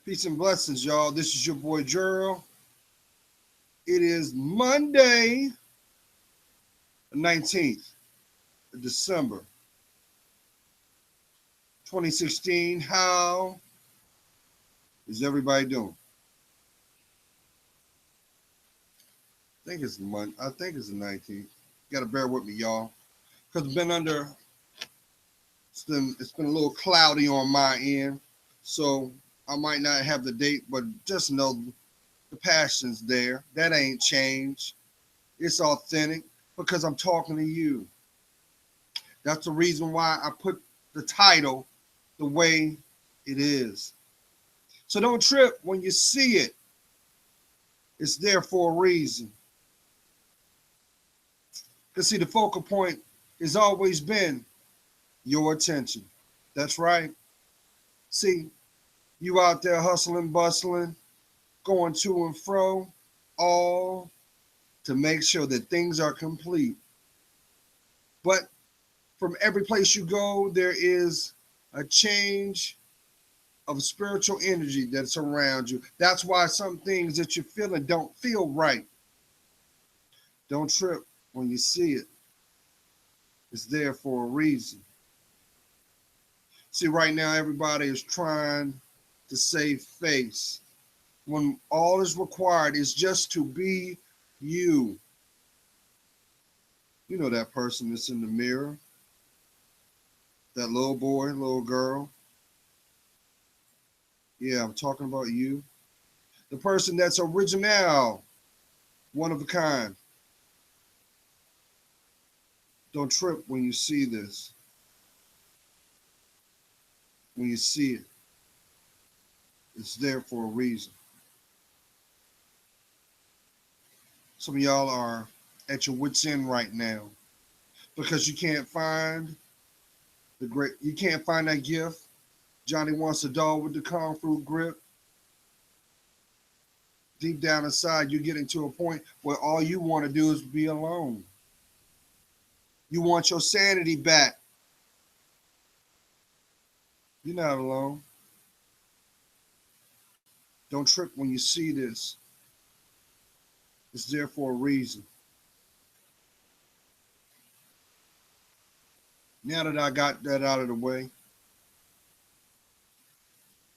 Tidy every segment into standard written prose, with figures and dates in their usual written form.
Peace and blessings, y'all. This is your boy Gerald. It is Monday, the 19th of December, 2016. How is everybody doing? I think it's the 19th. You gotta bear with me, y'all. Because it's been a little cloudy on my end. So I might not have the date, but just know the passion's there. That ain't changed. It's authentic because I'm talking to you. That's the reason why I put the title the way it is. So don't trip when you see it. It's there for a reason. Because see, the focal point has always been your attention. That's right. See, you out there hustling, bustling, going to and fro, all to make sure that things are complete. But from every place you go, there is a change of spiritual energy that's around you. That's why some things that you're feeling don't feel right. Don't trip when you see it. It's there for a reason. See, right now, everybody is trying to save face when all is required is just to be you. You know that person that's in the mirror, that little boy, little girl. Yeah, I'm talking about you. The person that's original, one of a kind. Don't trip when you see this. When you see it, it's there for a reason. Some of y'all are at your wits' end right now because you can't find that gift. Johnny wants a dog with the kung fu grip. Deep down inside, you're getting to a point where all you want to do is be alone. You want your sanity back. You're not alone. Don't trip when you see this. It's there for a reason. Now that I got that out of the way,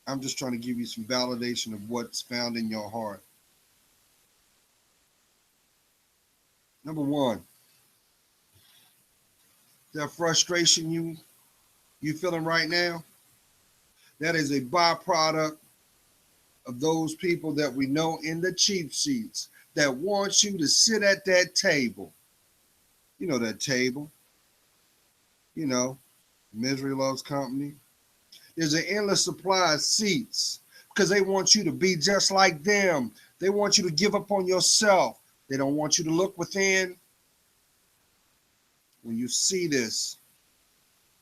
I'm just trying to give you some validation of what's found in your heart. Number one, that frustration you feeling right now, that is a byproduct of those people that we know in the cheap seats that want you to sit at that table. You know that table. You know, misery loves company. There's an endless supply of seats because they want you to be just like them. They want you to give up on yourself. They don't want you to look within. When you see this,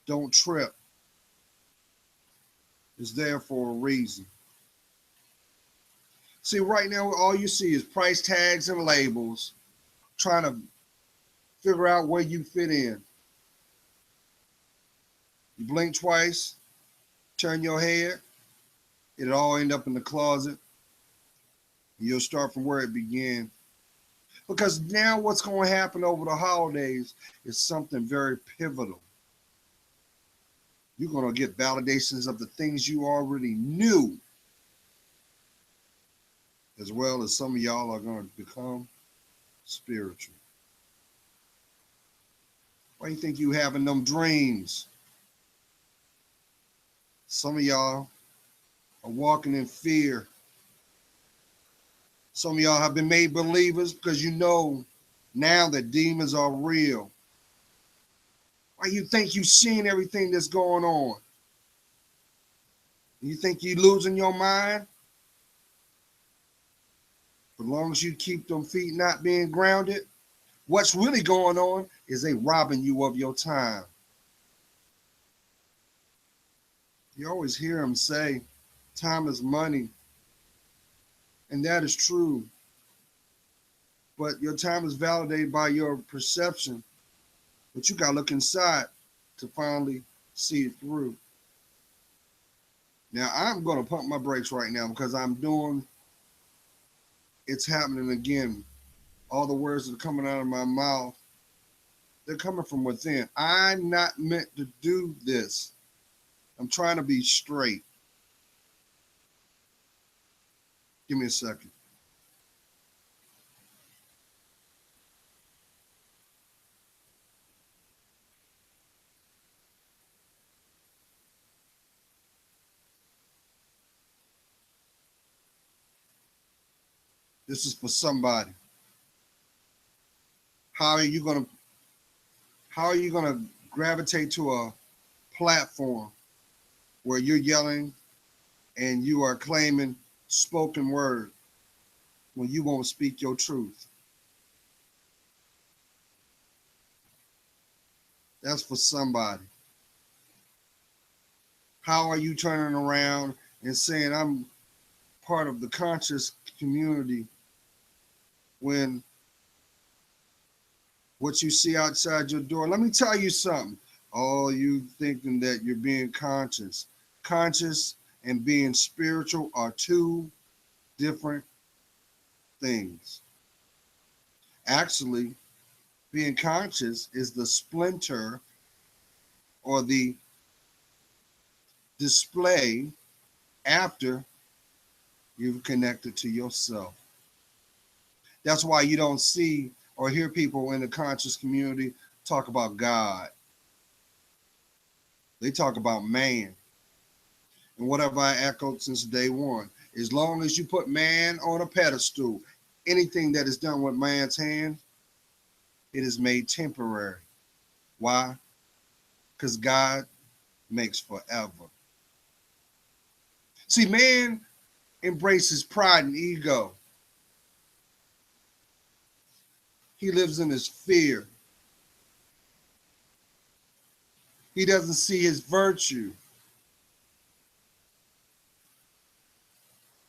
don't trip. It's there for a reason. See, right now, all you see is price tags and labels trying to figure out where you fit in. You blink twice, turn your head, it'll all end up in the closet. You'll start from where it began. Because now what's going to happen over the holidays is something very pivotal. You're going to get validations of the things you already knew, as well as some of y'all are going to become spiritual. Why do you think you having them dreams? Some of y'all are walking in fear. Some of y'all have been made believers because you know now that demons are real. Why you think you seeing everything that's going on? You think you losing your mind? As long as you keep them feet not being grounded, what's really going on is they robbing you of your time. You always hear them say, time is money. And that is true. But your time is validated by your perception. But you got to look inside to finally see it through. Now, I'm going to pump my brakes right now because it's happening again. All the words that are coming out of my mouth, they're coming from within. I'm not meant to do this. I'm trying to be straight. Give me a second. This is for somebody. How are you going to how are you going to gravitate to a platform where you're yelling and you are claiming spoken word when you won't speak your truth? That's for somebody. How are you turning around and saying I'm part of the conscious community when what you see outside your door? Let me tell you something. Oh, you thinking that you're being conscious. Conscious and being spiritual are two different things. Actually, being conscious is the splinter or the display after you've connected to yourself. That's why you don't see or hear people in the conscious community talk about God. They talk about man. And whatever I echoed since day one, as long as you put man on a pedestal, anything that is done with man's hand, it is made temporary. Why? Because God makes forever. See, man embraces pride and ego. He lives in his fear. He doesn't see his virtue.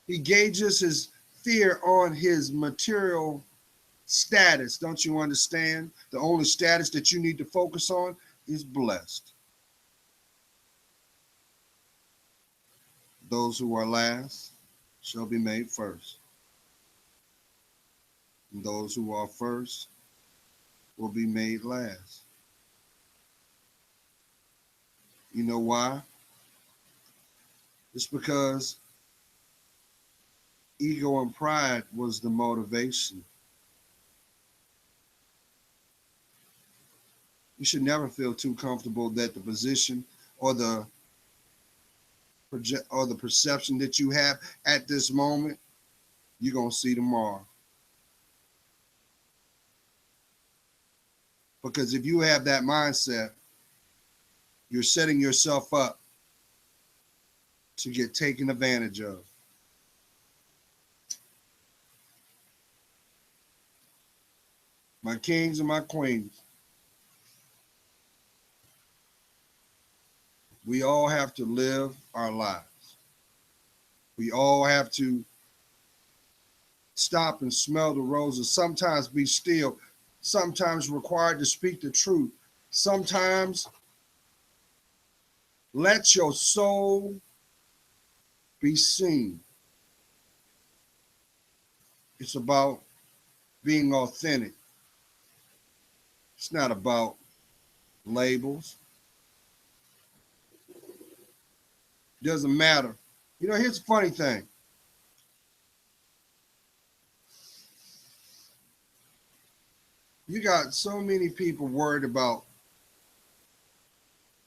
He gauges his fear on his material status. Don't you understand? The only status that you need to focus on is blessed. Those who are last shall be made first. And those who are first will be made last. You know why? It's because ego and pride was the motivation. You should never feel too comfortable that the position or the perception that you have at this moment, you're going to see tomorrow. Because if you have that mindset, you're setting yourself up to get taken advantage of. My kings and my queens, we all have to live our lives. We all have to stop and smell the roses, sometimes be still, sometimes required to speak the truth, sometimes let your soul be seen. It's about being authentic. It's not about labels. It doesn't matter. You know, here's the funny thing. You got so many people worried about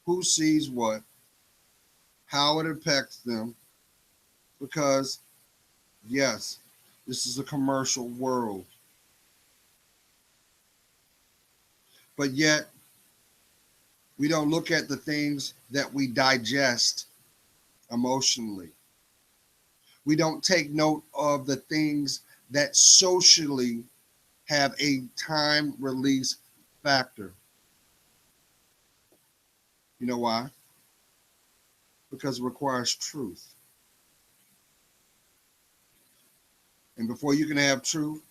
who sees what, how it affects them, because, yes, this is a commercial world. But yet, we don't look at the things that we digest emotionally. We don't take note of the things that socially have a time release factor. You know why? Because it requires truth. And before you can have truth,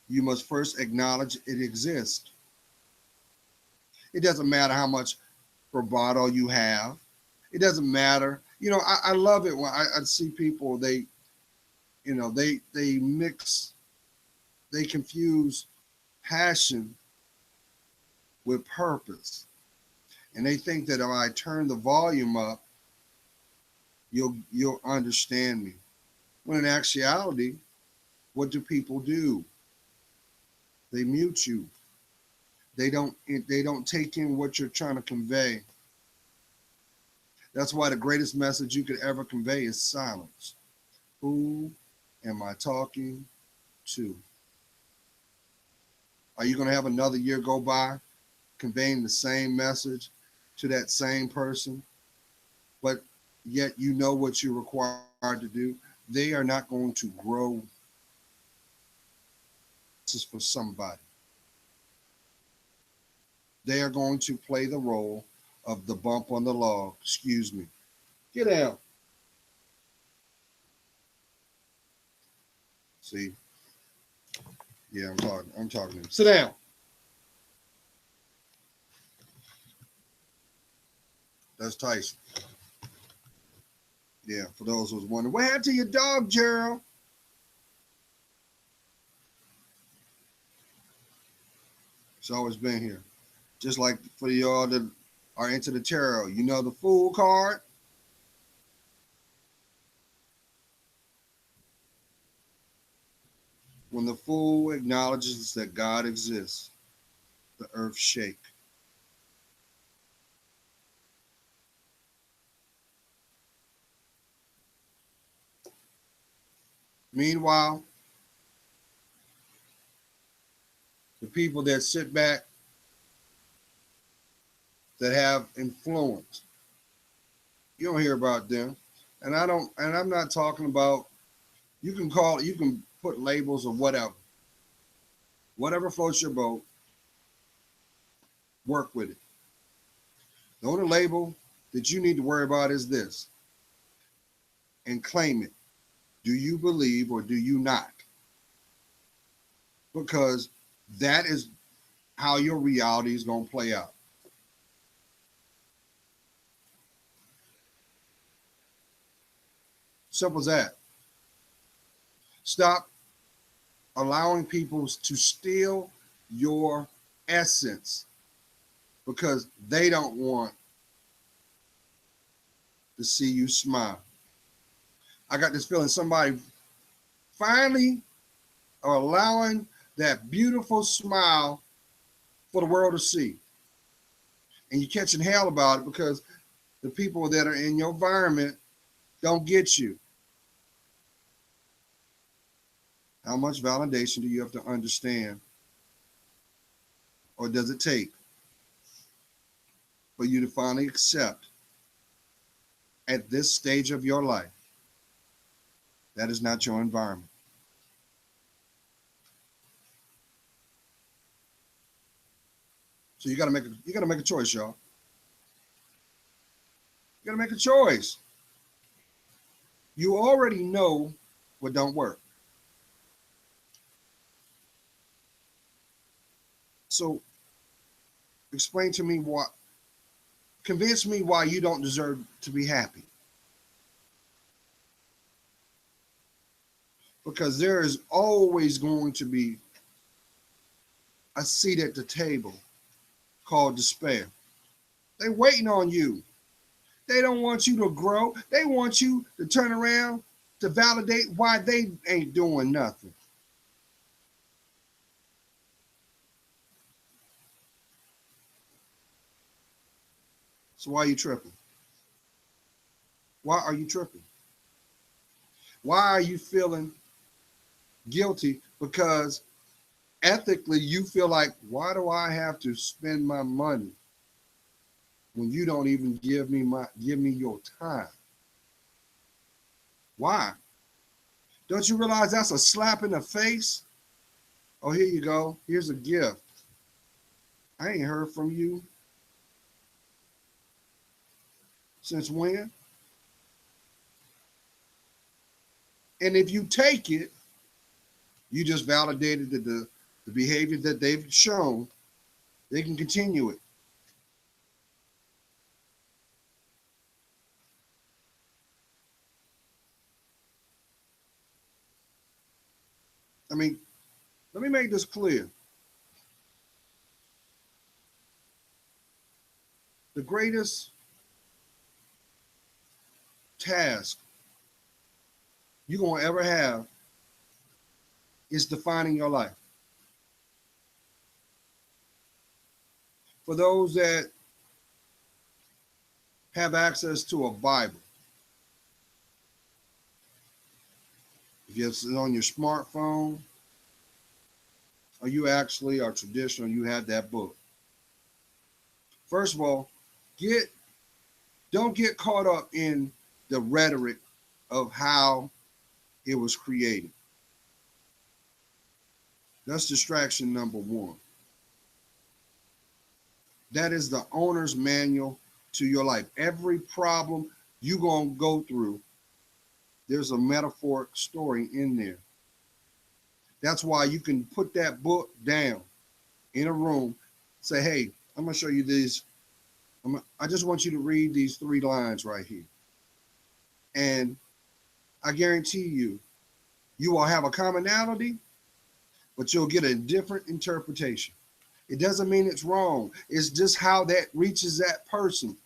you must first acknowledge it exists. It doesn't matter how much bravado you have. It doesn't matter You know, I love it when I see people, they mix, they confuse passion with purpose. And they think that if I turn the volume up, you'll understand me. When in actuality, what do people do? They mute you. They don't take in what you're trying to convey. That's why the greatest message you could ever convey is silence. Who am I talking to? Are you going to have another year go by conveying the same message to that same person, but yet you know what you're required to do? They are not going to grow. This is for somebody. They are going to play the role of the bump on the log. Excuse me. Get out. See? Yeah, I'm talking. I'm talking to him. Sit down. That's Tyson. Yeah, for those who was wondering, what happened to your dog, Gerald? It's always been here. Just like for y'all that are into the tarot, you know the Fool card? When the Fool acknowledges that God exists, the earth shake. Meanwhile, the people that sit back, that have influence, you don't hear about them. And I'm not talking about, you can put labels or whatever. Whatever floats your boat, work with it. The only label that you need to worry about is this, and claim it. Do you believe or do you not? Because that is how your reality is going to play out. Simple as that. Stop allowing people to steal your essence because they don't want to see you smile. I got this feeling somebody finally are allowing that beautiful smile for the world to see. And you're catching hell about it because the people that are in your environment don't get you. How much validation do you have to understand, or does it take for you to finally accept at this stage of your life that is not your environment? So you gotta make a choice, y'all. You gotta make a choice. You already know what don't work. So explain to me why, convince me why you don't deserve to be happy. Because there is always going to be a seat at the table called despair. They're waiting on you. They don't want you to grow. They want you to turn around to validate why they ain't doing nothing. So why are you tripping? Why are you tripping? Why are you feeling guilty? Because ethically you feel like, why do I have to spend my money when you don't even give me your time? Why? Don't you realize that's a slap in the face? Oh, here you go. Here's a gift. I ain't heard from you since when? And if you take it, you just validated that the behavior that they've shown, they can continue it. I mean, let me make this clear. The greatest task you're going to ever have is defining your life. For those that have access to a Bible, if it's on your smartphone, or you actually are traditional, you have that book. First of all, don't get caught up in the rhetoric of how it was created. That's distraction number one. That is the owner's manual to your life. Every problem you're going to go through, there's a metaphoric story in there. That's why you can put that book down in a room, say, hey, I'm going to show you these. I just want you to read these 3 lines right here. And I guarantee you, you will have a commonality, but you'll get a different interpretation. It doesn't mean it's wrong. It's just how that reaches that person.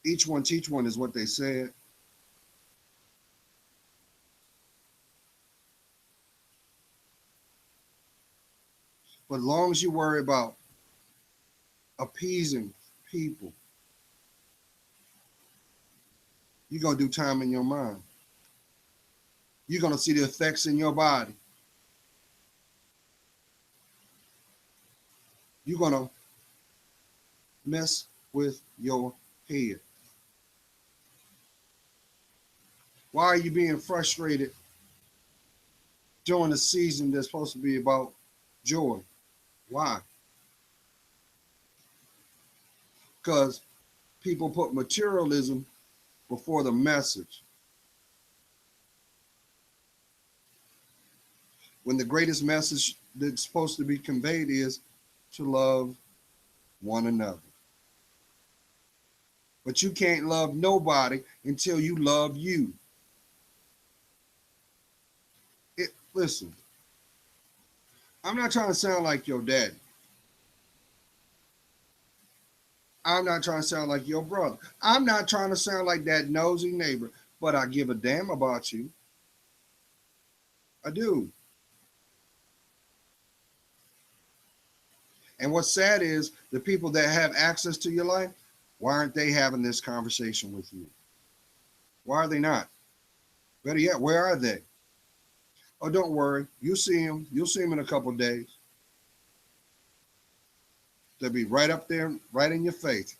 Each one teach one is what they said. But as long as you worry about appeasing people, you're going to do time in your mind. You're going to see the effects in your body. You're going to mess with your head. Why are you being frustrated during the season that's supposed to be about joy? Why? Because people put materialism before the message. When the greatest message that's supposed to be conveyed is to love one another. But you can't love nobody until you love you. Listen, I'm not trying to sound like your daddy. I'm not trying to sound like your brother. I'm not trying to sound like that nosy neighbor, but I give a damn about you. I do. And what's sad is the people that have access to your life, why aren't they having this conversation with you? Why are they not? Better yet, where are they? Oh, don't worry. You'll see them. You'll see them in a couple of days. They'll be right up there, right in your face.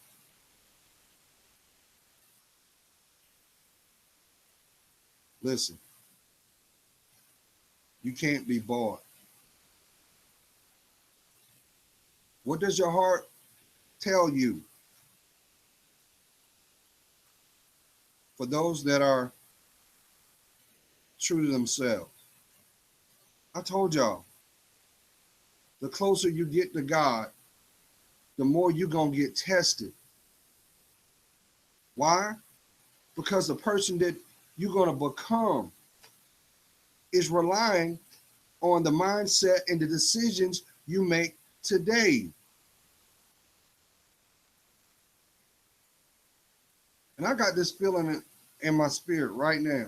Listen, you can't be bought. What does your heart tell you? For those that are true to themselves, I told y'all, the closer you get to God, the more you're going to get tested. Why? Because the person that you're going to become is relying on the mindset and the decisions you make today. And I got this feeling in my spirit right now.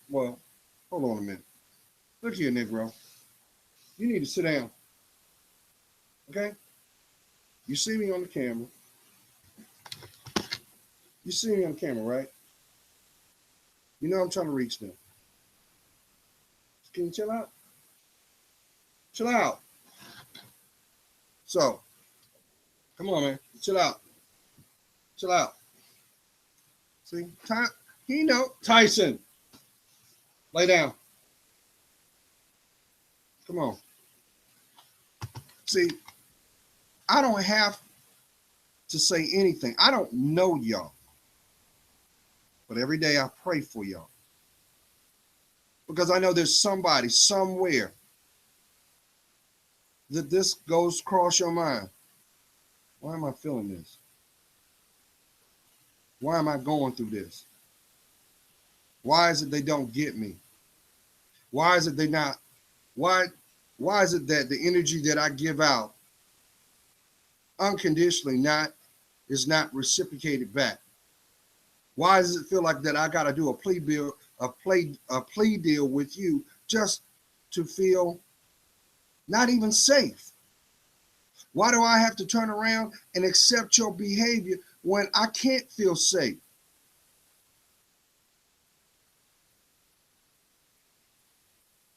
Well, hold on a minute. Look here, Negro. You need to sit down. Okay? You see me on the camera. You see me on the camera, right? You know I'm trying to reach them. Can you chill out? Chill out. So, come on, man. Chill out. Chill out. See? Tyson. Lay down. Come on. See, I don't have to say anything. I don't know y'all. But every day I pray for y'all. Because I know there's somebody somewhere that this goes across your mind. Why am I feeling this? Why am I going through this? Why is it they don't get me? Why is it they not? Why? Why is it that the energy that I give out unconditionally not is not reciprocated back? Why does it feel like that I got to do a plea deal with you just to feel not even safe? Why do I have to turn around and accept your behavior when I can't feel safe?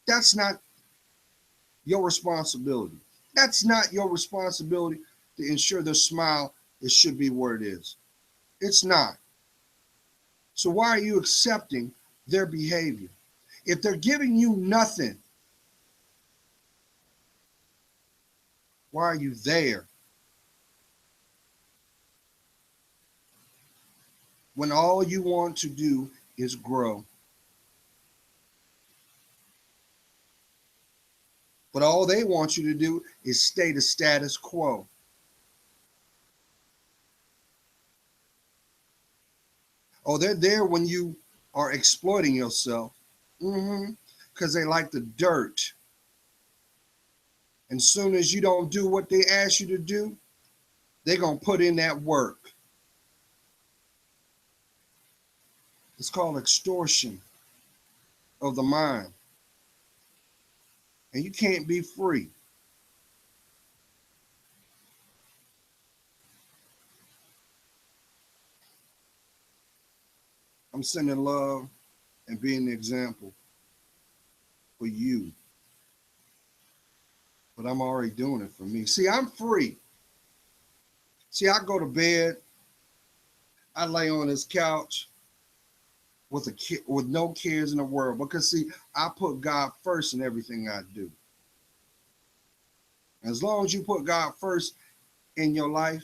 That's not your responsibility. That's not your responsibility to ensure their smile it should be where it is. It's not. So why are you accepting their behavior? If they're giving you nothing, why are you there? When all you want to do is grow. But all they want you to do is stay the status quo. Oh, they're there when you are exploiting yourself. Because they like the dirt. And soon as you don't do what they ask you to do, they're going to put in that work. It's called extortion of the mind. And you can't be free. I'm sending love and being the example for you. But I'm already doing it for me. See, I'm free. See, I go to bed, I lay on this couch with no cares in the world because see, I put God first in everything I do. As long as you put God first in your life,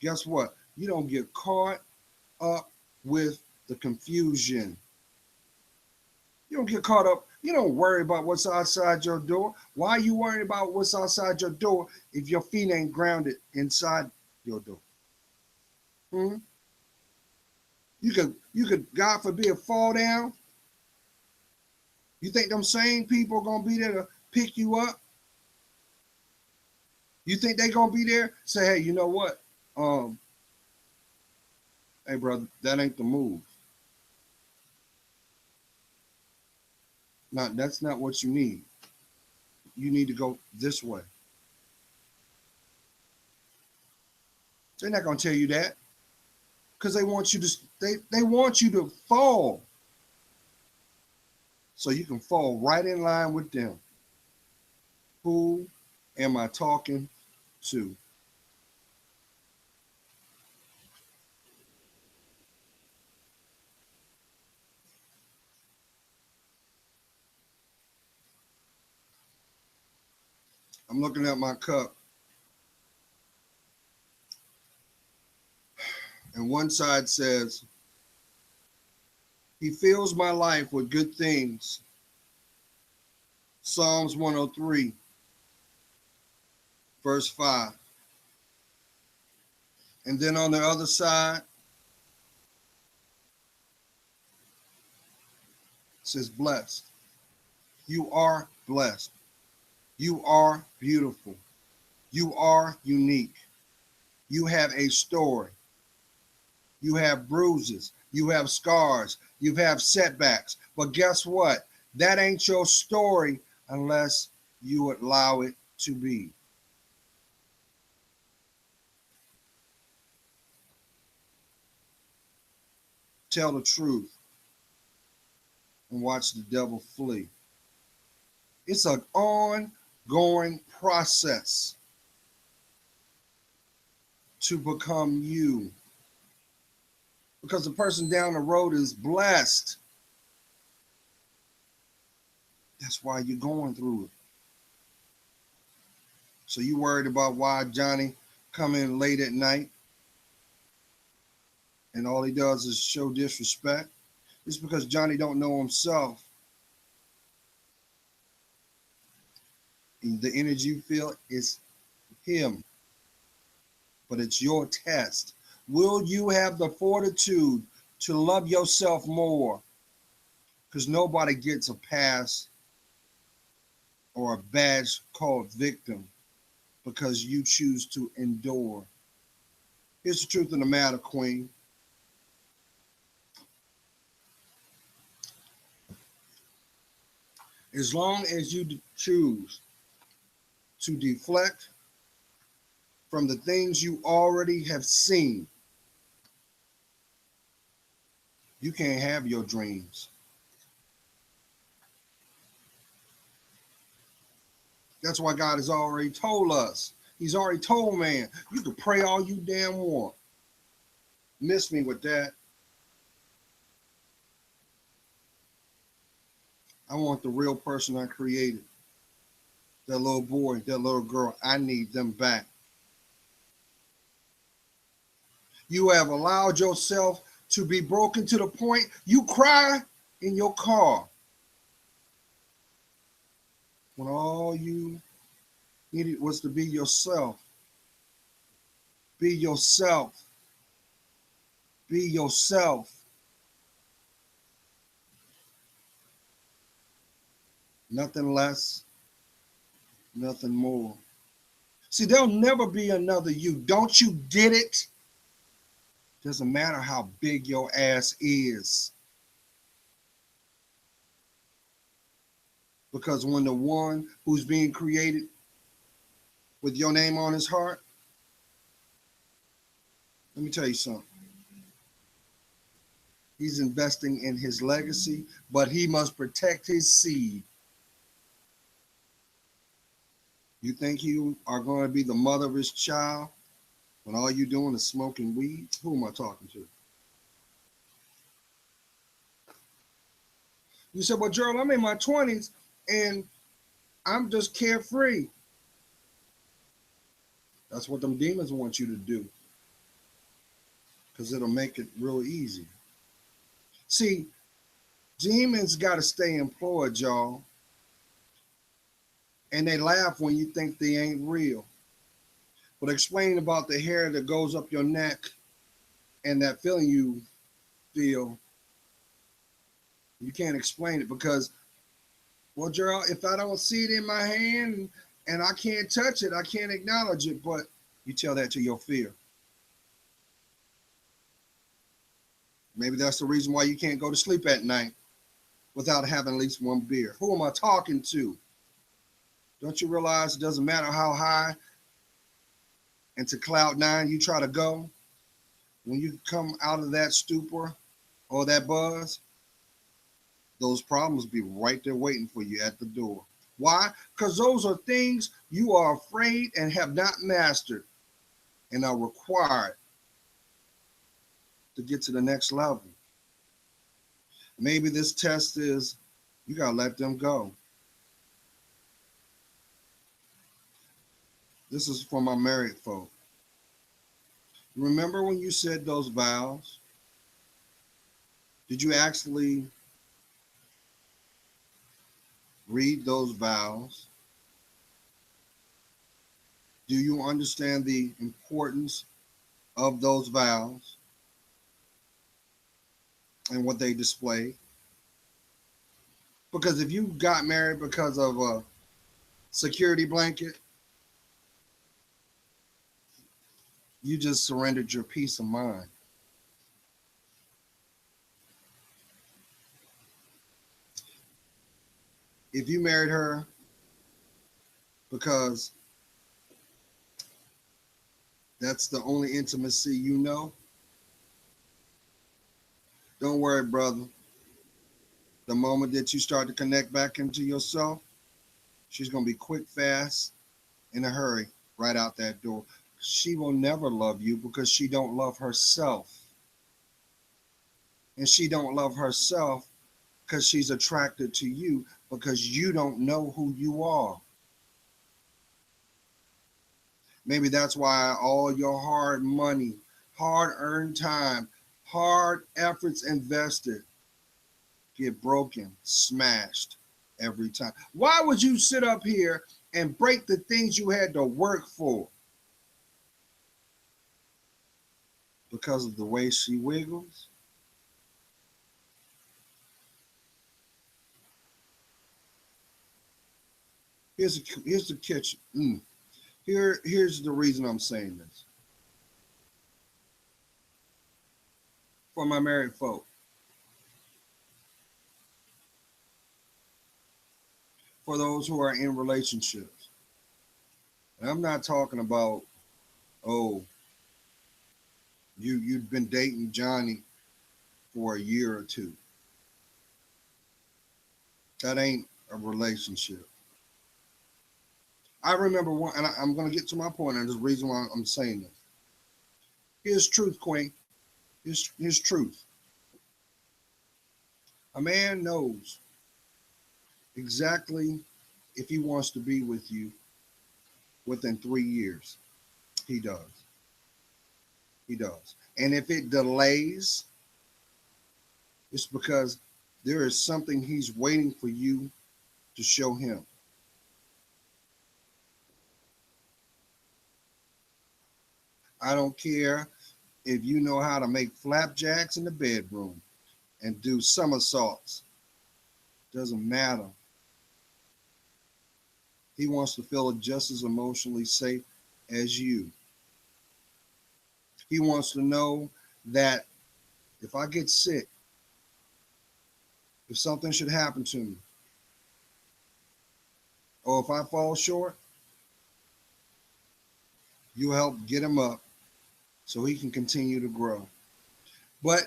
guess what? You don't get caught up with the confusion. You don't get caught up. You don't worry about what's outside your door. Why are you worrying about what's outside your door if your feet ain't grounded inside your door? Hmm? You could, God forbid, fall down. You think them same people are gonna be there to pick you up? You think they gonna be there? Say, hey, you know what? Um, hey brother, that ain't the move. Not that's not what you need. You need to go this way. They're not gonna tell you that because they want you to fall so you can fall right in line with them. Who am I talking to? I'm looking at my cup, and one side says, He fills my life with good things. Psalms 103, verse 5. And then on the other side, it says, Blessed. You are blessed. You are beautiful. You are unique. You have a story. You have bruises. You have scars. You have setbacks. But guess what? That ain't your story unless you allow it to be. Tell the truth and watch the devil flee. It's an ongoing process to become you because the person down the road is blessed. That's why you're going through it. So you worried about why Johnny come in late at night and all he does is show disrespect? It's because Johnny don't know himself. And the energy you feel is him. but it's your test. Will you have the fortitude to love yourself more? Because nobody gets a pass or a badge called victim because you choose to endure. Here's the truth of the matter, Queen. As long as you choose to deflect from the things you already have seen, you can't have your dreams. That's why God has already told us. He's already told man, you can pray all you damn want. Miss me with that. I want the real person I created. That little boy, that little girl, I need them back. You have allowed yourself to be broken to the point you cry in your car when all you needed was to be yourself. Be yourself. Be yourself. Nothing less, nothing more. See, there'll never be another you. Don't you get it? Doesn't matter how big your ass is. Because when the one who's being created with your name on his heart, let me tell you something. He's investing in his legacy, but he must protect his seed. You think you are going to be the mother of his child when all you're doing is smoking weed? Who am I talking to? You said, well, Gerald, I'm in my 20s and I'm just carefree. That's what them demons want you to do, because it'll make it real easy. See, demons got to stay employed, y'all. And they laugh when you think they ain't real. But explain about the hair that goes up your neck and that feeling you feel. You can't explain it because, well, Gerald, if I don't see it in my hand and I can't touch it, I can't acknowledge it. But you tell that to your fear. Maybe that's the reason why you can't go to sleep at night without having at least one beer. Who am I talking to? Don't you realize it doesn't matter how high into cloud nine you try to go? When you come out of that stupor or that buzz, those problems be right there waiting for you at the door. Why? Because those are things you are afraid and have not mastered and are required to get to the next level. Maybe this test is you got to let them go. This is for my married folk. Remember when you said those vows? Did you actually read those vows? Do you understand the importance of those vows and what they display? Because if you got married because of a security blanket, you just surrendered your peace of mind. If you married her because that's the only intimacy you know, don't worry, brother. The moment that you start to connect back into yourself, she's going to be quick, fast, in a hurry, right out that door. She will never love you because she don't love herself. And she don't love herself because she's attracted to you because you don't know who you are. Maybe that's why all your hard money, hard earned time, hard efforts invested get broken, smashed every time. Why would you sit up here and break the things you had to work for? because of the way she wiggles? Here's the kitchen. Here's the reason I'm saying this. For my married folk, for those who are in relationships, and I'm not talking about, oh, you've been dating Johnny for a year or two. That ain't a relationship. I remember one, and I'm going to get to my point, and there's a reason why I'm saying this. Here's truth, Queen. Here's truth. A man knows exactly if he wants to be with you within 3 years. He does. He does. And if it delays, it's because there is something he's waiting for you to show him. I don't care if you know how to make flapjacks in the bedroom and do somersaults. Doesn't matter. He wants to feel just as emotionally safe as you. He wants to know that if I get sick, if something should happen to me, or if I fall short, you help get him up so he can continue to grow. But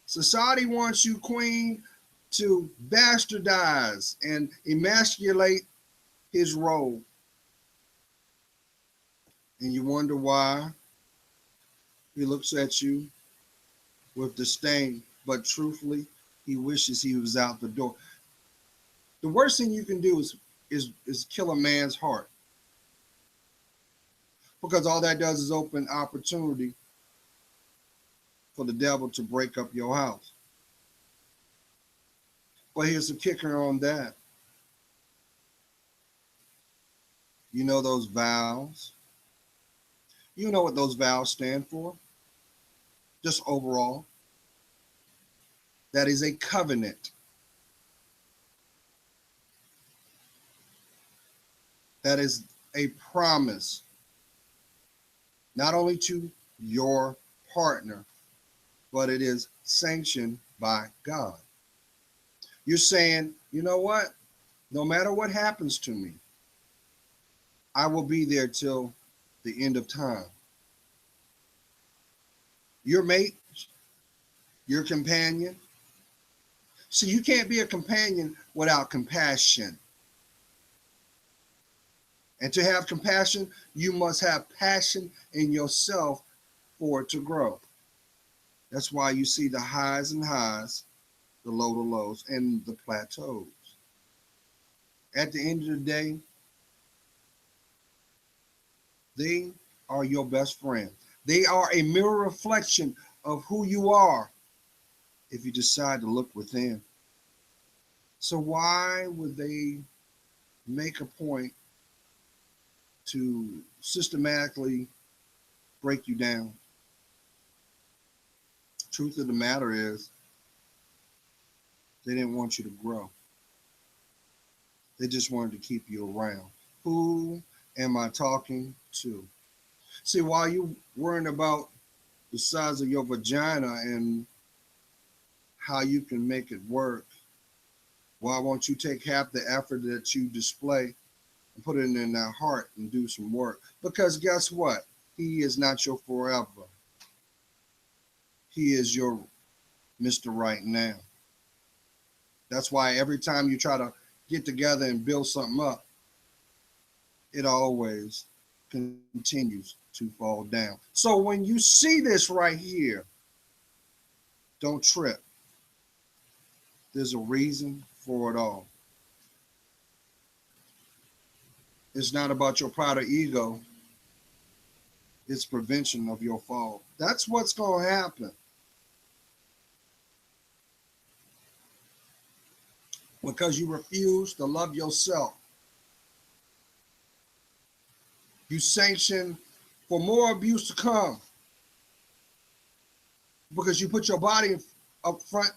society wants you, Queen, to bastardize and emasculate his role. And you wonder why he looks at you with disdain, but truthfully, he wishes he was out the door. The worst thing you can do is kill a man's heart, because all that does is open opportunity for the devil to break up your house. But here's the kicker on that. You know those vows? You know what those vows stand for? Just overall. That is a covenant. That is a promise, not only to your partner, but it is sanctioned by God. You're saying, you know what? No matter what happens to me, I will be there till the end of time. Your mate, your companion. See, you can't be a companion without compassion. And to have compassion, you must have passion in yourself for it to grow. That's why you see the highs and highs, the lows, and the plateaus. At the end of the day, they are your best friend. They are a mirror reflection of who you are if you decide to look within. So why would they make a point to systematically break you down? Truth of the matter is, they didn't want you to grow. They just wanted to keep you around. Who am I talking to? See, while you worrying about the size of your vagina and how you can make it work, why won't you take half the effort that you display and put it in that heart and do some work? Because guess what? He is not your forever. He is your Mr. Right Now. That's why every time you try to get together and build something up, it always continues to fall down. So when you see this right here, don't trip. There's a reason for it all. It's not about your pride or ego. It's prevention of your fall. That's what's going to happen. Because you refuse to love yourself. You sanction for more abuse to come. because you put your body up front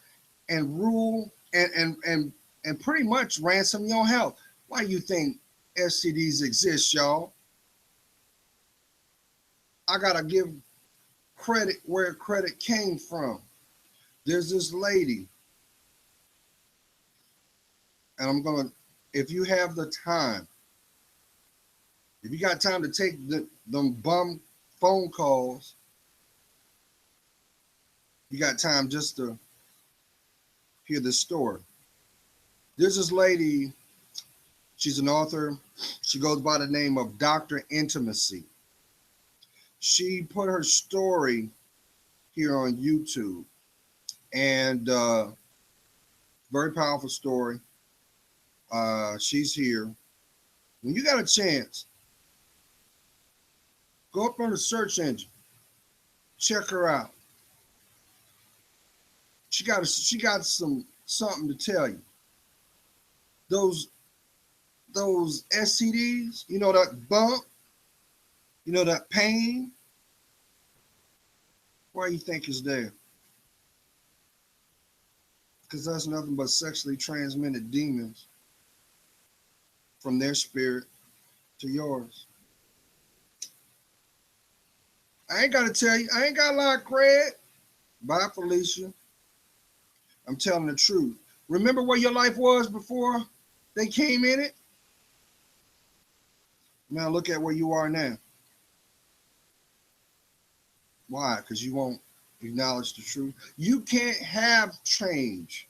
and rule and pretty much ransom your health. Why you think STDs exist, y'all? I gotta give credit where credit came from. There's this lady, and I'm gonna, if you have the time, if you got time to take them bum phone calls, you got time just to hear the story. There's this lady, she's an author. She goes by the name of Dr. Intimacy. She put her story here on YouTube, and very powerful story. She's here. When you got a chance, go up on the search engine, check her out. She got something to tell you. Those STDs, you know, that bump, you know, that pain. Why you think it's there? Because that's nothing but sexually transmitted demons from their spirit to yours. I ain't got to tell you. I ain't got a lot of cred. Bye, Felicia. I'm telling the truth. Remember where your life was before they came in it? Now look at where you are now. Why? Because you won't acknowledge the truth. You can't have change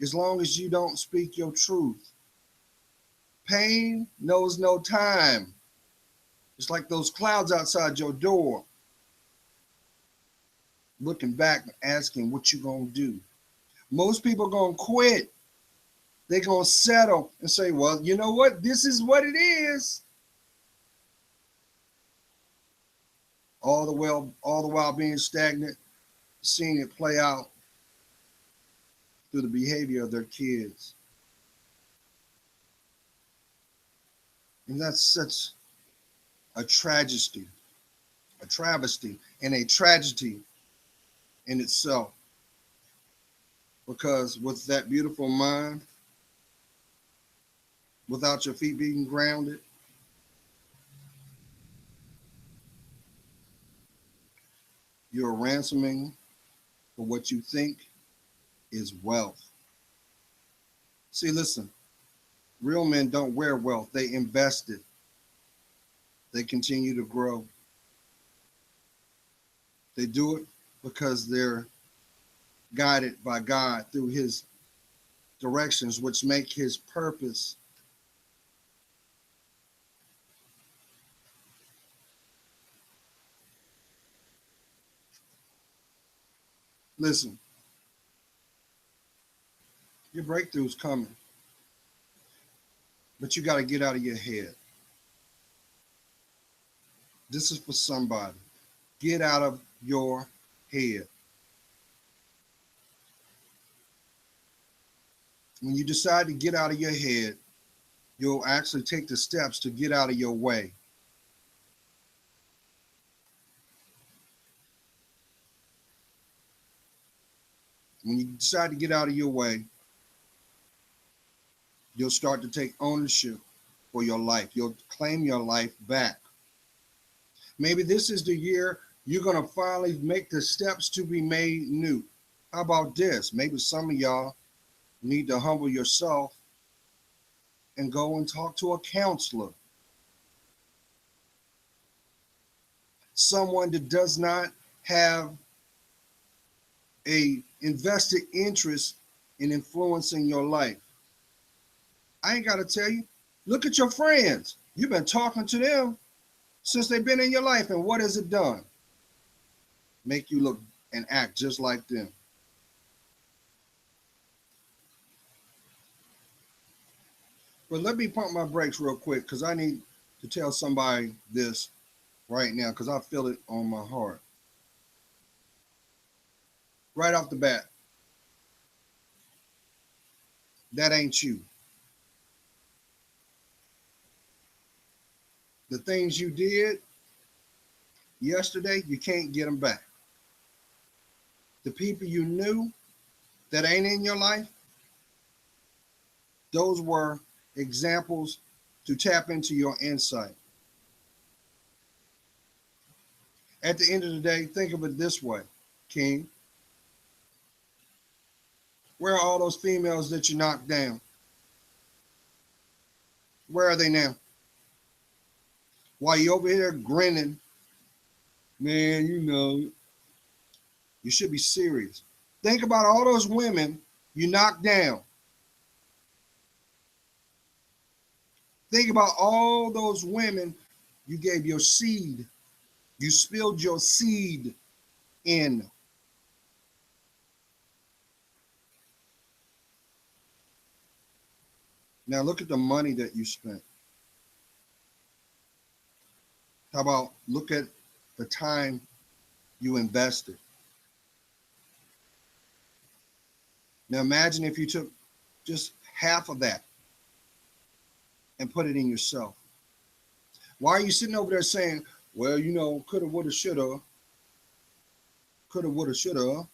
as long as you don't speak your truth. Pain knows no time. It's like those clouds outside your door, looking back and asking what you gonna do. Most people gonna quit. They're gonna settle and say, well, you know what? This is what it is. All the while being stagnant, seeing it play out through the behavior of their kids. And that's such a travesty, and a tragedy in itself. Because with that beautiful mind, without your feet being grounded, you're ransoming for what you think is wealth. See, listen, real men don't wear wealth, they invest it. They continue to grow. They do it because they're guided by God through his directions, which make his purpose. Listen, your breakthrough's coming, but you got to get out of your head. This is for somebody. Get out of your head. When you decide to get out of your head, you'll actually take the steps to get out of your way. When you decide to get out of your way, you'll start to take ownership for your life. You'll claim your life back. Maybe this is the year you're going to finally make the steps to be made new. How about this? Maybe some of y'all need to humble yourself and go and talk to a counselor. Someone that does not have a invested interest in influencing your life. I ain't got to tell you. Look at your friends. You've been talking to them since they've been in your life, and what has it done? Make you look and act just like them. But let me pump my brakes real quick because I need to tell somebody this right now because I feel it on my heart. Right off the bat, that ain't you. The things you did yesterday, you can't get them back. the people you knew that ain't in your life, those were examples to tap into your insight. At the end of the day, think of it this way, King. Where are all those females that you knocked down? Where are they now? While you over here grinning, man, you should be serious. Think about all those women you knocked down. Think about all those women you gave your seed. You spilled your seed in. Now look at the money that you spent. How about look at the time you invested? Now imagine if you took just half of that and put it in yourself. Why are you sitting over there saying, well, coulda, woulda, shoulda, coulda, woulda, shoulda?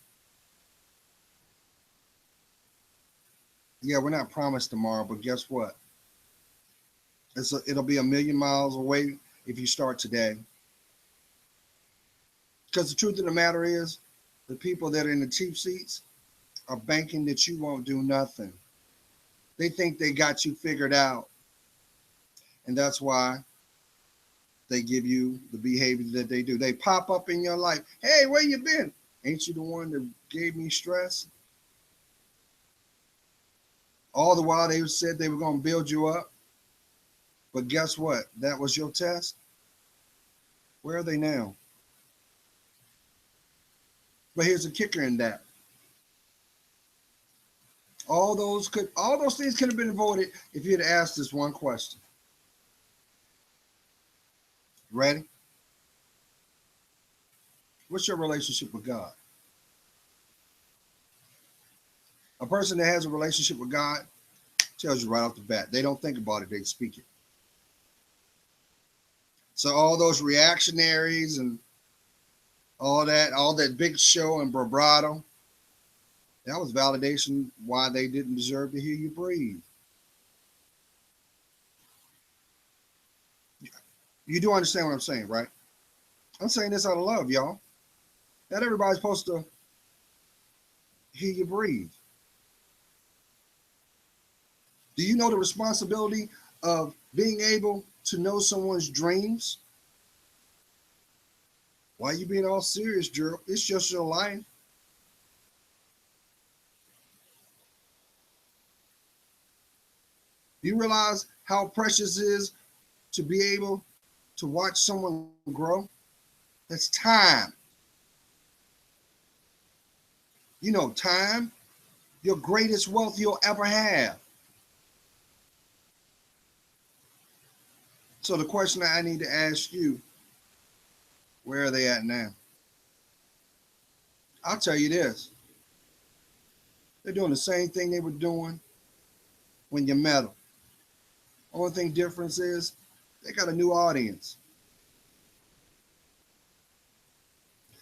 Yeah, we're not promised tomorrow, but guess what? It'll be a million miles away if you start today. Because the truth of the matter is, the people that are in the cheap seats are banking that you won't do nothing. They think they got you figured out. And that's why they give you the behavior that they do. They pop up in your life. Hey, where you been? Ain't you the one that gave me stress? All the while they said they were going to build you up. But guess what? That was your test. Where are they now? But here's the kicker in that. All those things could have been avoided if you had asked this one question. Ready? What's your relationship with God? A person that has a relationship with God tells you right off the bat. They don't think about it, they speak it. So all those reactionaries and all that big show and bravado, that was validation why they didn't deserve to hear you breathe. You do understand what I'm saying, right? I'm saying this out of love, y'all. Not everybody's supposed to hear you breathe. Do you know the responsibility of being able to know someone's dreams? Why are you being all serious, Gerald? It's just your life. Do you realize how precious it is to be able to watch someone grow? That's time. Time, your greatest wealth you'll ever have. So the question that I need to ask you, where are they at now? I'll tell you this. They're doing the same thing they were doing when you met them. Only thing difference is they got a new audience.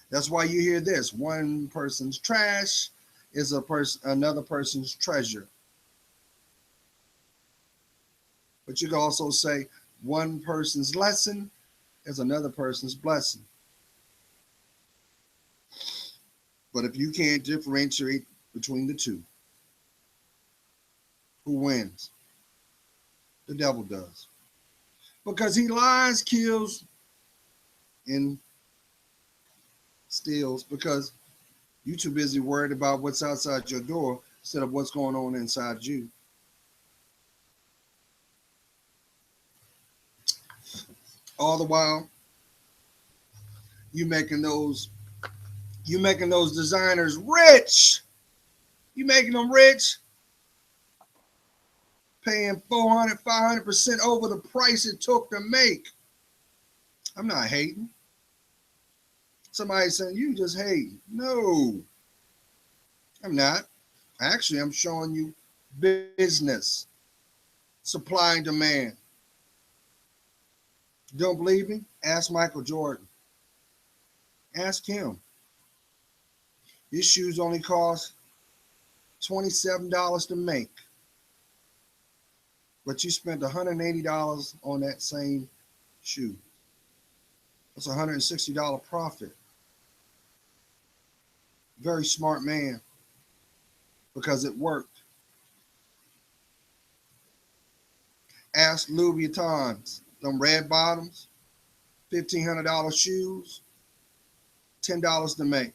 That's why you hear this. One person's trash is another person's treasure. But you can also say one person's lesson is another person's blessing. But if you can't differentiate between the two, who wins? The devil does. Because he lies, kills, and steals, because you're too busy worried about what's outside your door instead of what's going on inside you. All the while, you making those designers rich. You making them rich, paying 400, 500% over the price it took to make. I'm not hating. Somebody saying, you just hating. No, I'm not. Actually, I'm showing you business, supply and demand. Don't believe me? Ask Michael Jordan. Ask him. Your shoes only cost $27 to make, but you spent $180 on that same shoe. That's a $160 profit. Very smart man because it worked. Ask Louis Vuittons, them red bottoms, $1,500 shoes, $10 to make.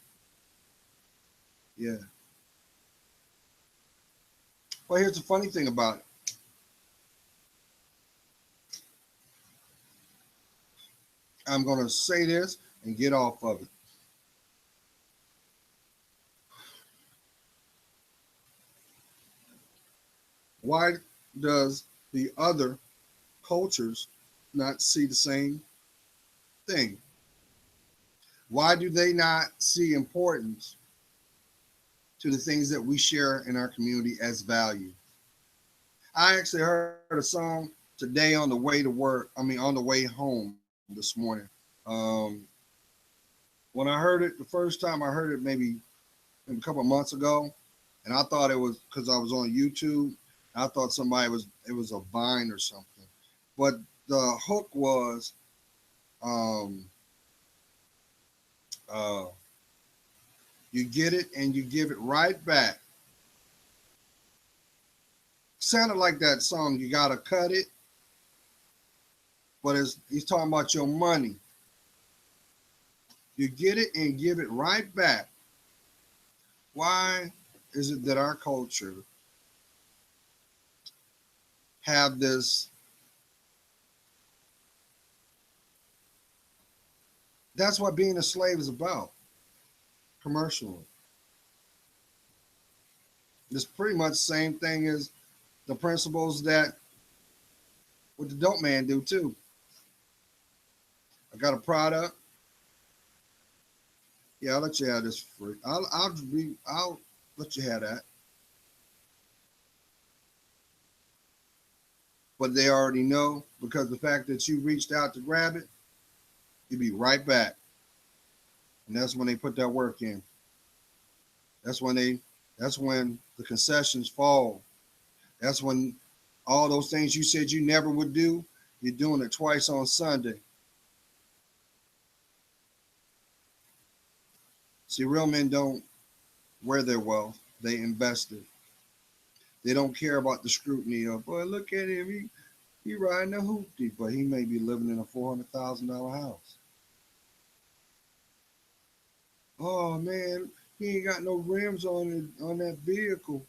Yeah. Well, here's the funny thing about it. I'm going to say this and get off of it. Why does the other cultures not see the same thing? Why do they not see importance to the things that we share in our community as value? I actually heard a song today on the way to work. On the way home this morning. Um, when I heard it the first time, I heard it maybe a couple of months ago, and I thought it was because I was on YouTube. I thought it was a Vine or something, but the hook was, um, uh, you get it and you give it right back. Sounded like that song. You gotta cut it, but he's talking about your money. You get it and give it right back. Why is it that our culture have this? That's what being a slave is about, commercially. It's pretty much the same thing as the principles that what the dope man do too. I got a product. Yeah, I'll let you have this for free. I'll let you have that. But they already know because the fact that you reached out to grab it, you'll be right back. And that's when they put that work in. That's when the concessions fall. That's when all those things you said you never would do, you're doing it twice on Sunday. See, real men don't wear their wealth, they invest it. They don't care about the scrutiny of, boy, look at him, he riding a hoopty, but he may be living in a $400,000 house. Oh man, he ain't got no rims on that vehicle.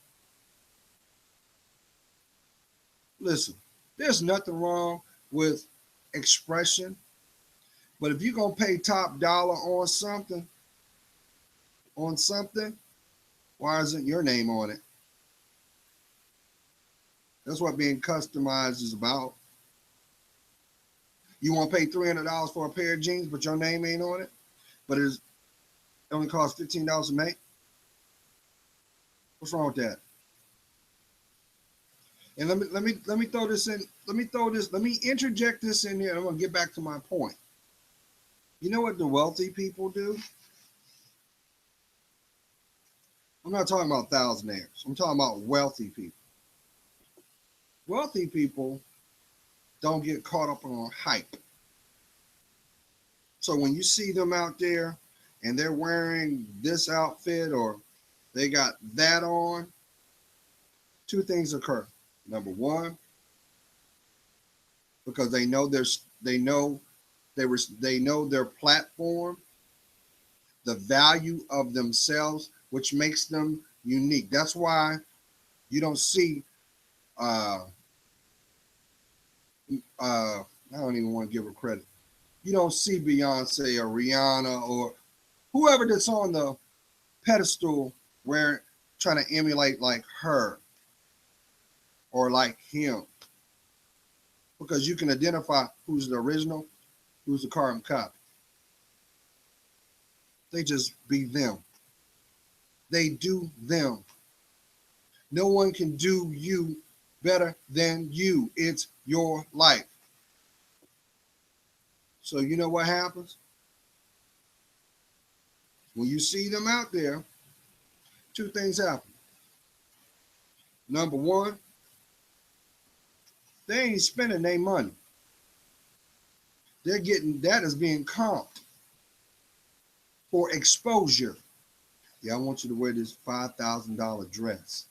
Listen, there's nothing wrong with expression, but if you're gonna pay top dollar on something, why isn't your name on it? That's what being customized is about. You want to pay $300 for a pair of jeans, but your name ain't on it, but it only costs $15 to make. What's wrong with that? And let me throw this in. Let me interject this in here. I'm gonna get back to my point. You know what the wealthy people do? I'm not talking about thousandaires. I'm talking about wealthy people. Wealthy people don't get caught up on hype. So when you see them out there and they're wearing this outfit or they got that on, two things occur. Number one, because they know their platform, the value of themselves, which makes them unique. That's why you don't see I don't even want to give her credit. You don't see Beyonce or Rihanna or whoever that's on the pedestal where trying to emulate like her or like him. Because you can identify who's the original, who's the carbon copy. They just be them. They do them. No one can do you better than you. It's your life. So you know what happens? When you see them out there Two things happen. Number one, they ain't spending their money. They're getting that is being comped for exposure. Yeah, I want you to wear this $5,000 dress.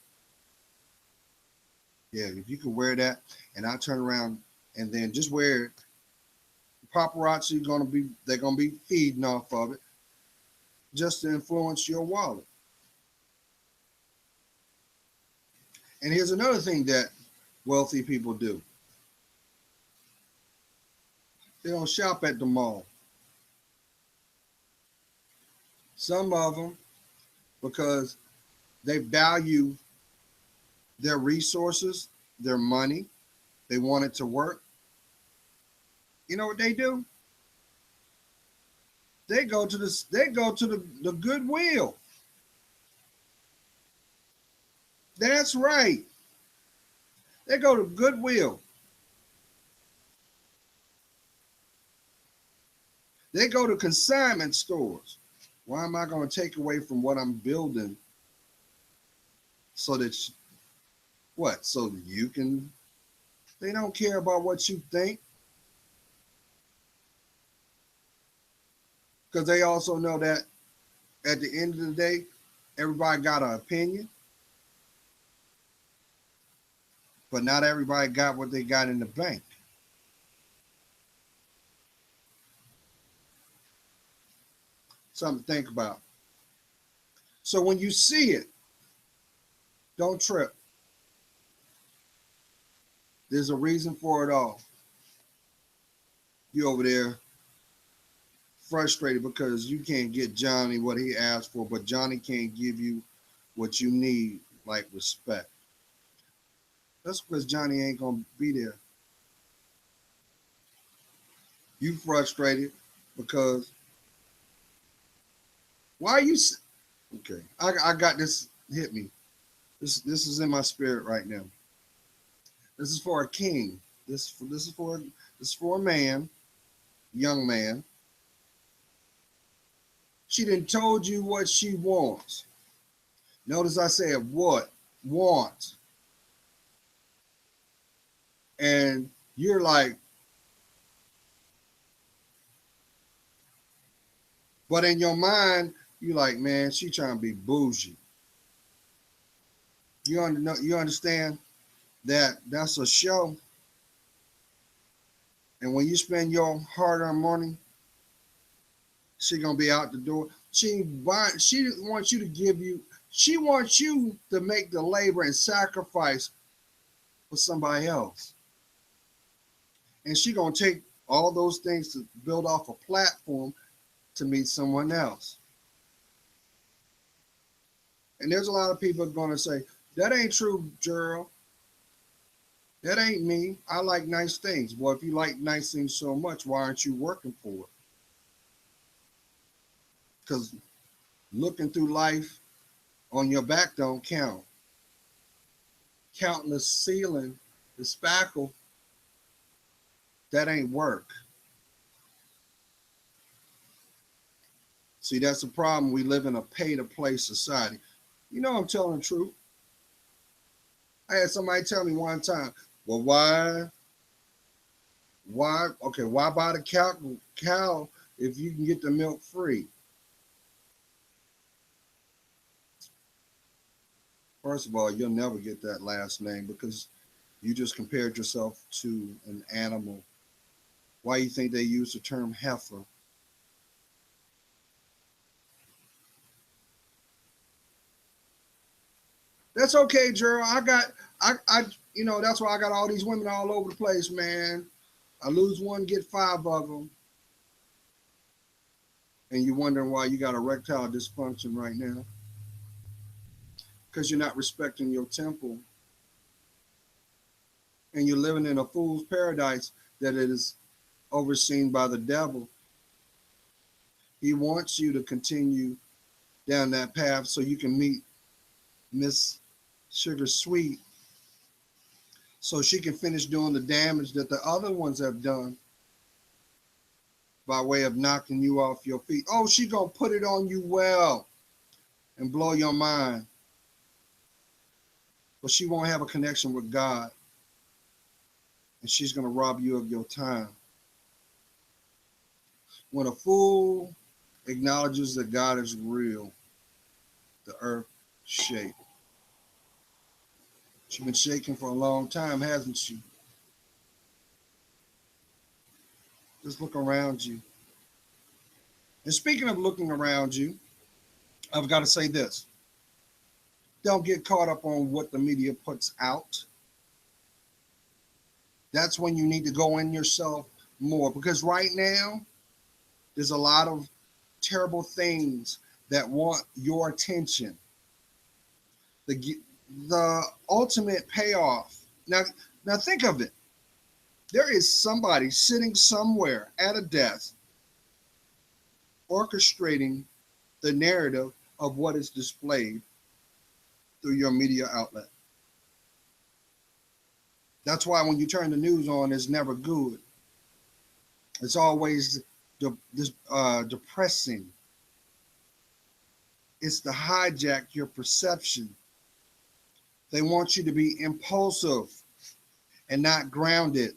Yeah, if you can wear that, and I turn around and then just wear it, paparazzi they're gonna be feeding off of it just to influence your wallet. And here's another thing that wealthy people do. They don't shop at the mall. Some of them, because they value their resources, their money, they want it to work. You know what they do? They go to the Goodwill. That's right. They go to Goodwill. They go to consignment stores. Why am I going to take away from what I'm building so that what? So that you can, they don't care about what you think. Because they also know that at the end of the day, everybody got an opinion. But not everybody got what they got in the bank. Something to think about. So when you see it, don't trip. There's a reason for it all. You over there frustrated because you can't get Johnny what he asked for, but Johnny can't give you what you need, like respect. That's because Johnny ain't gonna be there. You frustrated because why are you? Okay, I got this. Hit me. This is in my spirit right now. This is for a king. This is for a man, young man. She done told you what she wants. Notice I said what wants, and you're like, but in your mind, you're like, man, she trying to be bougie. You understand that that's a show, and when you spend your hard-earned money, she gonna be out the door. She wants you to give you. She wants you to make the labor and sacrifice for somebody else, and she gonna take all those things to build off a platform to meet someone else. And there's a lot of people gonna say that ain't true, Gerald. That ain't me. I like nice things. Well, if you like nice things so much, why aren't you working for it? Because looking through life on your back don't count. Counting the ceiling, the spackle, that ain't work. See, that's the problem. We live in a pay-to-play society. You know I'm telling the truth. I had somebody tell me one time, well, why buy the cow if you can get the milk free? First of all, you'll never get that last name because you just compared yourself to an animal. Why you think they use the term heifer? That's okay, Gerald. That's why I got all these women all over the place, man. I lose one, get five of them. And you're wondering why you got erectile dysfunction right now. Because you're not respecting your temple. And you're living in a fool's paradise that is overseen by the devil. He wants you to continue down that path so you can meet Miss Sugar Sweet so she can finish doing the damage that the other ones have done by way of knocking you off your feet. Oh, she gonna put it on you well and blow your mind. but she won't have a connection with God, and she's going to rob you of your time. When a fool acknowledges that God is real, the earth shakes. She's been shaking for a long time, hasn't she? Just look around you. And speaking of looking around you, I've got to say this. Don't get caught up on what the media puts out. That's when you need to go in yourself more, because right now there's a lot of terrible things that want your attention. The ultimate payoff. Now think of it. There is somebody sitting somewhere at a desk orchestrating the narrative of what is displayed through your media outlet. That's why when you turn the news on, it's never good. It's always depressing. It's to hijack your perception. They want you to be impulsive and not grounded.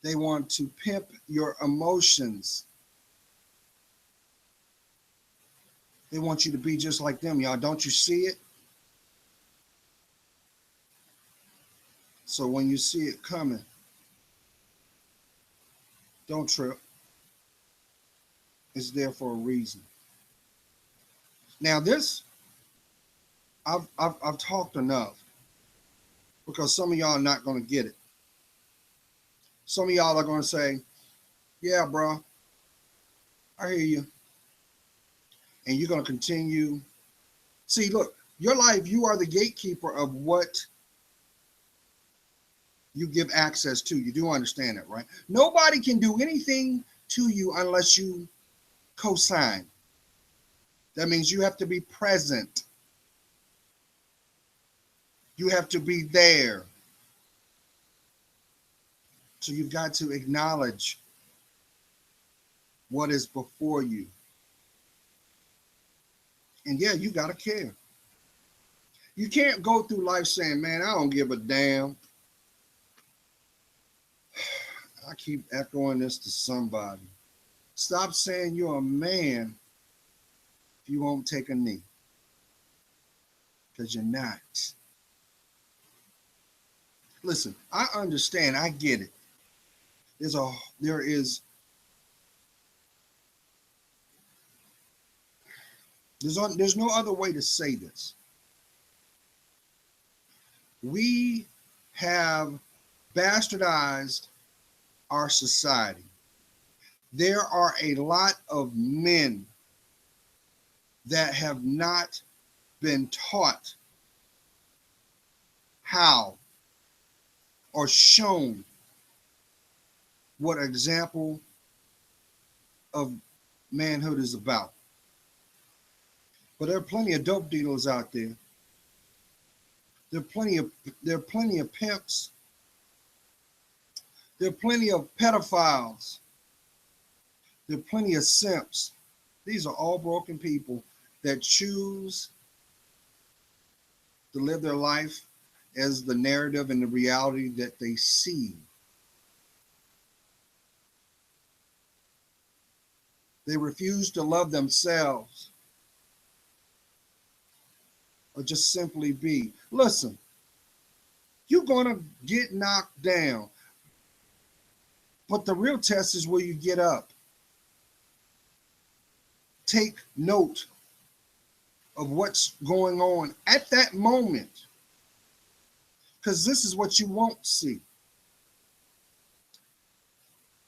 They want to pimp your emotions. They want you to be just like them, y'all. Don't you see it? So when you see it coming, don't trip. It's there for a reason. Now this, I've talked enough, because some of y'all are not going to get it. Some of y'all are going to say, yeah, bro, I hear you. And you're going to continue. See, look, your life, you are the gatekeeper of what you give access to. You do understand that, right? Nobody can do anything to you unless you co-sign. That means you have to be present. You have to be there. So you've got to acknowledge what is before you. And yeah, you got to care. You can't go through life saying, man, I don't give a damn. I keep echoing this to somebody. Stop saying you're a man if you won't take a knee. Because you're not. Listen, I understand. I get it. There's no other way to say this. We have bastardized our society. There are a lot of men that have not been taught how or shown what example of manhood is about. But there are plenty of dope dealers out there. There are plenty of pimps. There are plenty of pedophiles. There are plenty of simps. These are all broken people that choose to live their life as the narrative and the reality that they see. They refuse to love themselves or just simply be. Listen, you're going to get knocked down, but the real test is where you get up. Take note of what's going on at that moment, because this is what you won't see.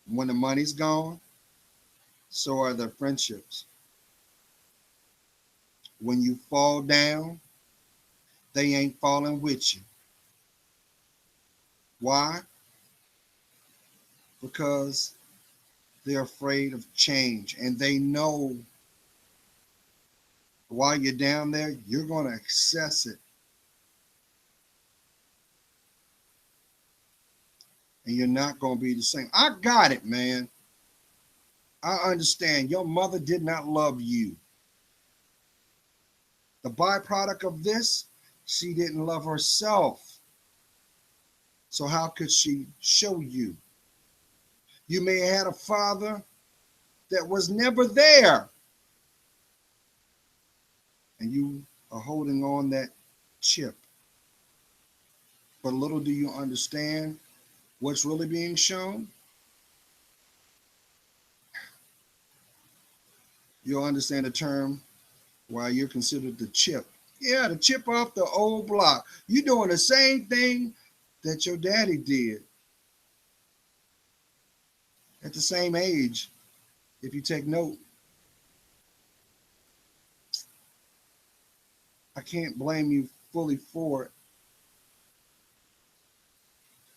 When the money's gone, so are the friendships. When you fall down, they ain't falling with you. Why? Because they're afraid of change, and they know while you're down there, you're going to access it. And you're not going to be the same. I got it, man. I understand. Your mother did not love you. The byproduct of this, She didn't love herself. So how could she show you? You may have had a father that was never there, and you are holding on that chip. But little do you understand what's really being shown. You'll understand the term why you're considered the chip. Yeah, the chip off the old block. You're doing the same thing that your daddy did at the same age. If you take note, I can't blame you fully for it,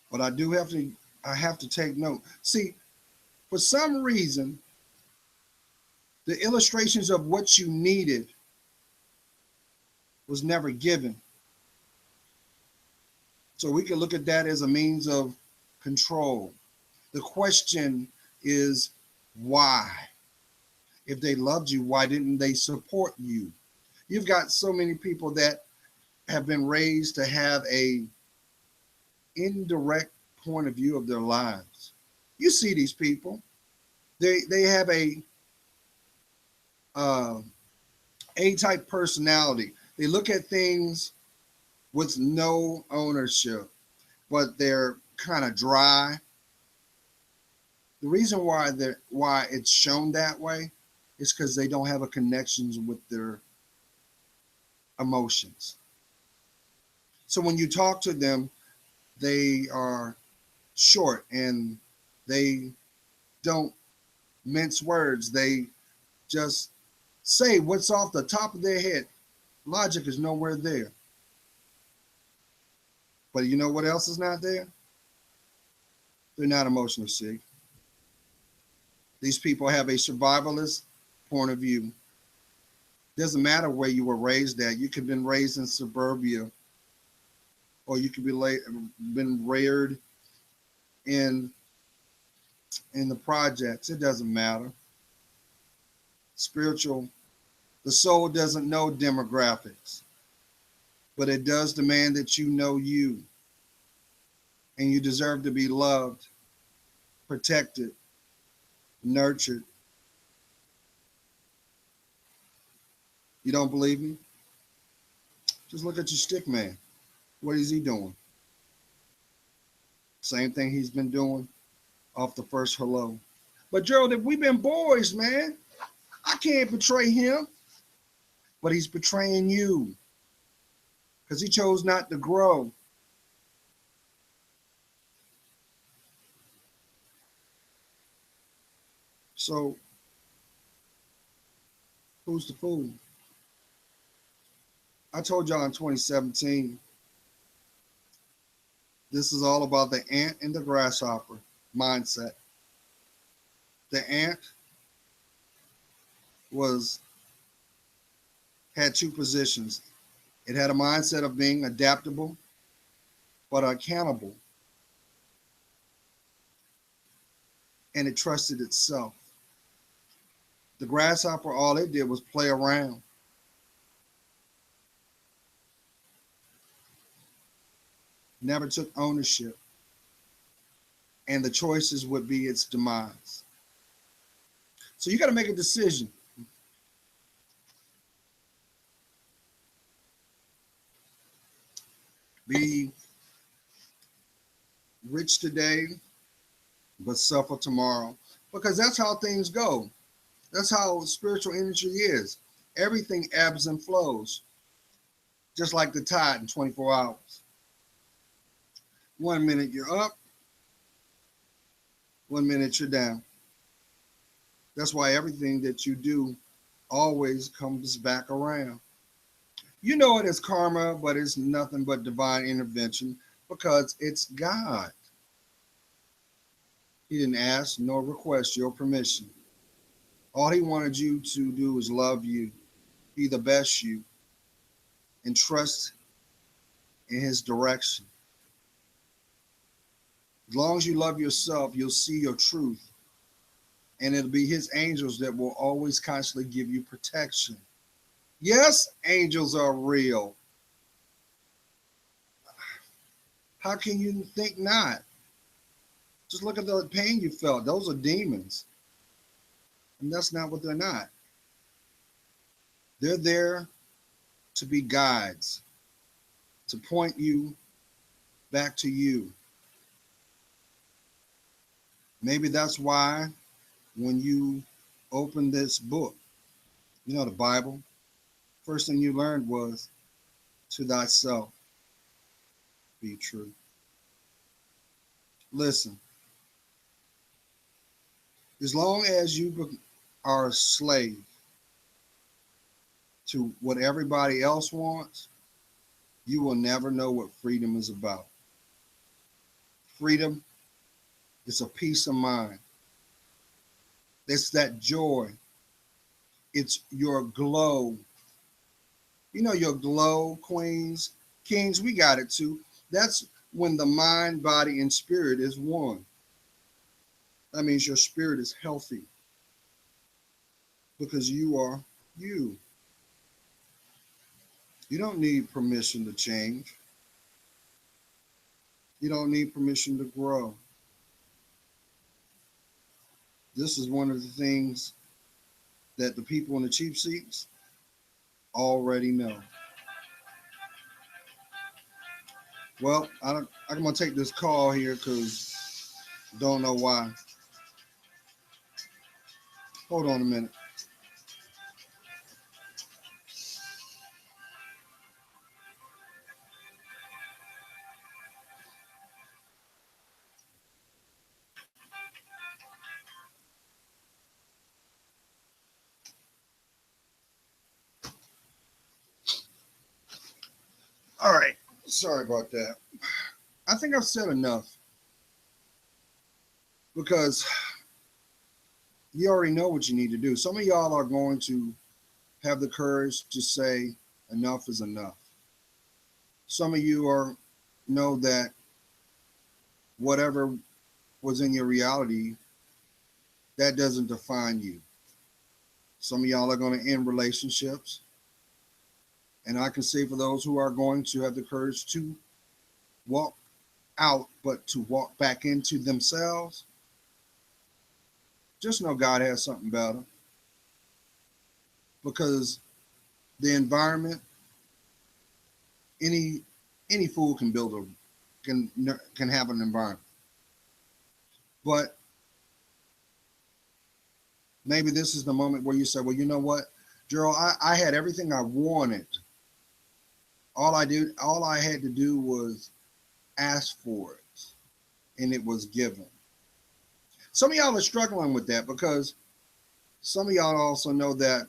but I have to take note. See, for some reason, the illustrations of what you needed was never given. So we can look at that as a means of control. The question is why? If they loved you, why didn't they support you? You've got so many people that have been raised to have a indirect point of view of their lives. You see these people. They have uh, A-type personality. They look at things with no ownership, but they're kind of dry. The reason why it's shown that way is because they don't have a connection with their emotions. So when you talk to them, they are short and they don't mince words. They just say what's off the top of their head. Logic is nowhere there. But you know what else is not there? They're not emotionally sick. These people have a survivalist point of view. Doesn't matter where you were raised at. You could have been raised in suburbia, or you could be been reared in the projects. It doesn't matter. Spiritual, the soul doesn't know demographics, but it does demand that you know you, and you deserve to be loved, protected, nurtured. You don't believe me? Just look at your stick man. What is he doing? Same thing he's been doing off the first hello. But Gerald, if we've been boys, man, I can't betray him. But he's betraying you because he chose not to grow. So who's the fool? I told y'all in 2017, this is all about the ant and the grasshopper mindset. The ant had two positions. It had a mindset of being adaptable, but accountable. And it trusted itself. The grasshopper, all it did was play around. Never took ownership. And the choices would be its demise. So you got to make a decision. Be rich today, but suffer tomorrow. Because that's how things go. That's how spiritual energy is. Everything ebbs and flows, just like the tide in 24 hours. 1 minute you're up, 1 minute you're down. That's why everything that you do always comes back around. You know it as karma, but it's nothing but divine intervention because it's God. He didn't ask nor request your permission. All he wanted you to do is love you, be the best you, and trust in his direction. As long as you love yourself, you'll see your truth. And it'll be his angels that will always constantly give you protection. Yes, angels are real. How can you think not? Just look at the pain you felt. Those are demons. And that's not what they're not. They're there to be guides, to point you back to you. Maybe that's why when you open this book, the Bible, first thing you learned was to thyself be true. Listen, as long as you are a slave to what everybody else wants, you will never know what freedom is about. Freedom is a peace of mind. It's that joy. It's your glow. Your glow, queens, kings, we got it too. That's when the mind, body, and spirit is one. That means your spirit is healthy because you are you. You don't need permission to change. You don't need permission to grow. This is one of the things that the people in the cheap seats already know. Well, I'm going to take this call here because don't know why. Hold on a minute. All right. Sorry about that. I think I've said enough because you already know what you need to do. Some of y'all are going to have the courage to say enough is enough. Some of you know that whatever was in your reality, that doesn't define you. Some of y'all are going to end relationships. And I can say for those who are going to have the courage to walk out, but to walk back into themselves, just know God has something better. Because the environment, any fool can can have an environment. But maybe this is the moment where you say, well, you know what, Gerald, I had everything I wanted. All I had to do was ask for it, and it was given. Some of y'all are struggling with that because some of y'all also know that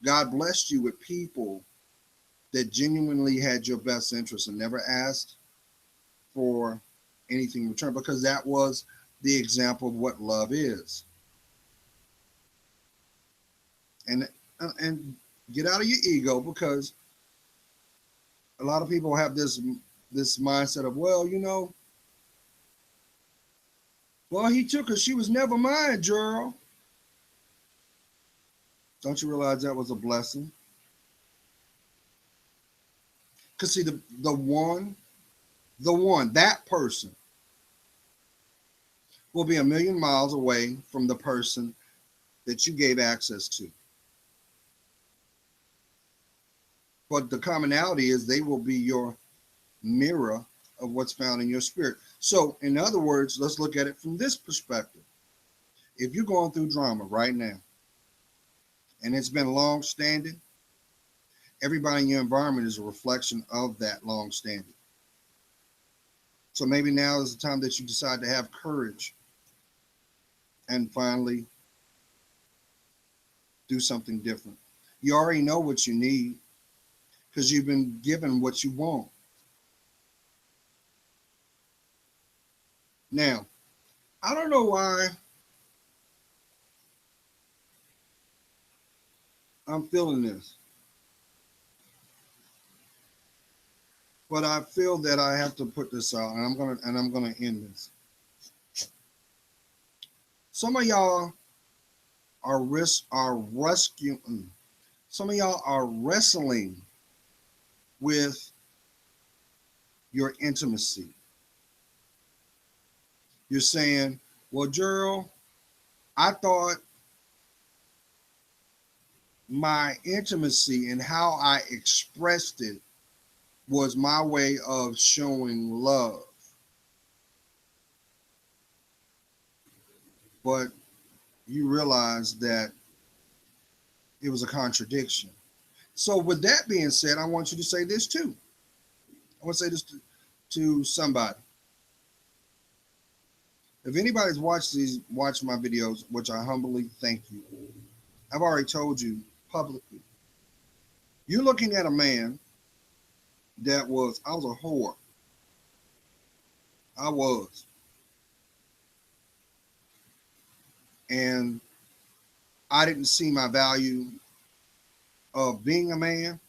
God blessed you with people that genuinely had your best interest and never asked for anything in return, because that was the example of what love is. And get out of your ego, because a lot of people have this mindset of, well, he took her. She was never mine, Gerald. Don't you realize that was a blessing? Because see, the one, that person will be a million miles away from the person that you gave access to. But the commonality is they will be your mirror of what's found in your spirit. So, in other words, let's look at it from this perspective. If you're going through drama right now, and it's been long standing, everybody in your environment is a reflection of that long standing. So maybe now is the time that you decide to have courage and finally do something different. You already know what you need because you've been given what you want. Now, I don't know why I'm feeling this, but I feel that I have to put this out, and I'm gonna end this. Some of y'all are rescuing. Some of y'all are wrestling with your intimacy. You're saying, well, Gerald, I thought my intimacy and how I expressed it was my way of showing love. But you realize that it was a contradiction. So, with that being said, I want you to say this too. I want to say this to somebody. If anybody's watched my videos, which I humbly thank you, I've already told you publicly. You're looking at a man I was a whore. I was. And I didn't see my value of being a man,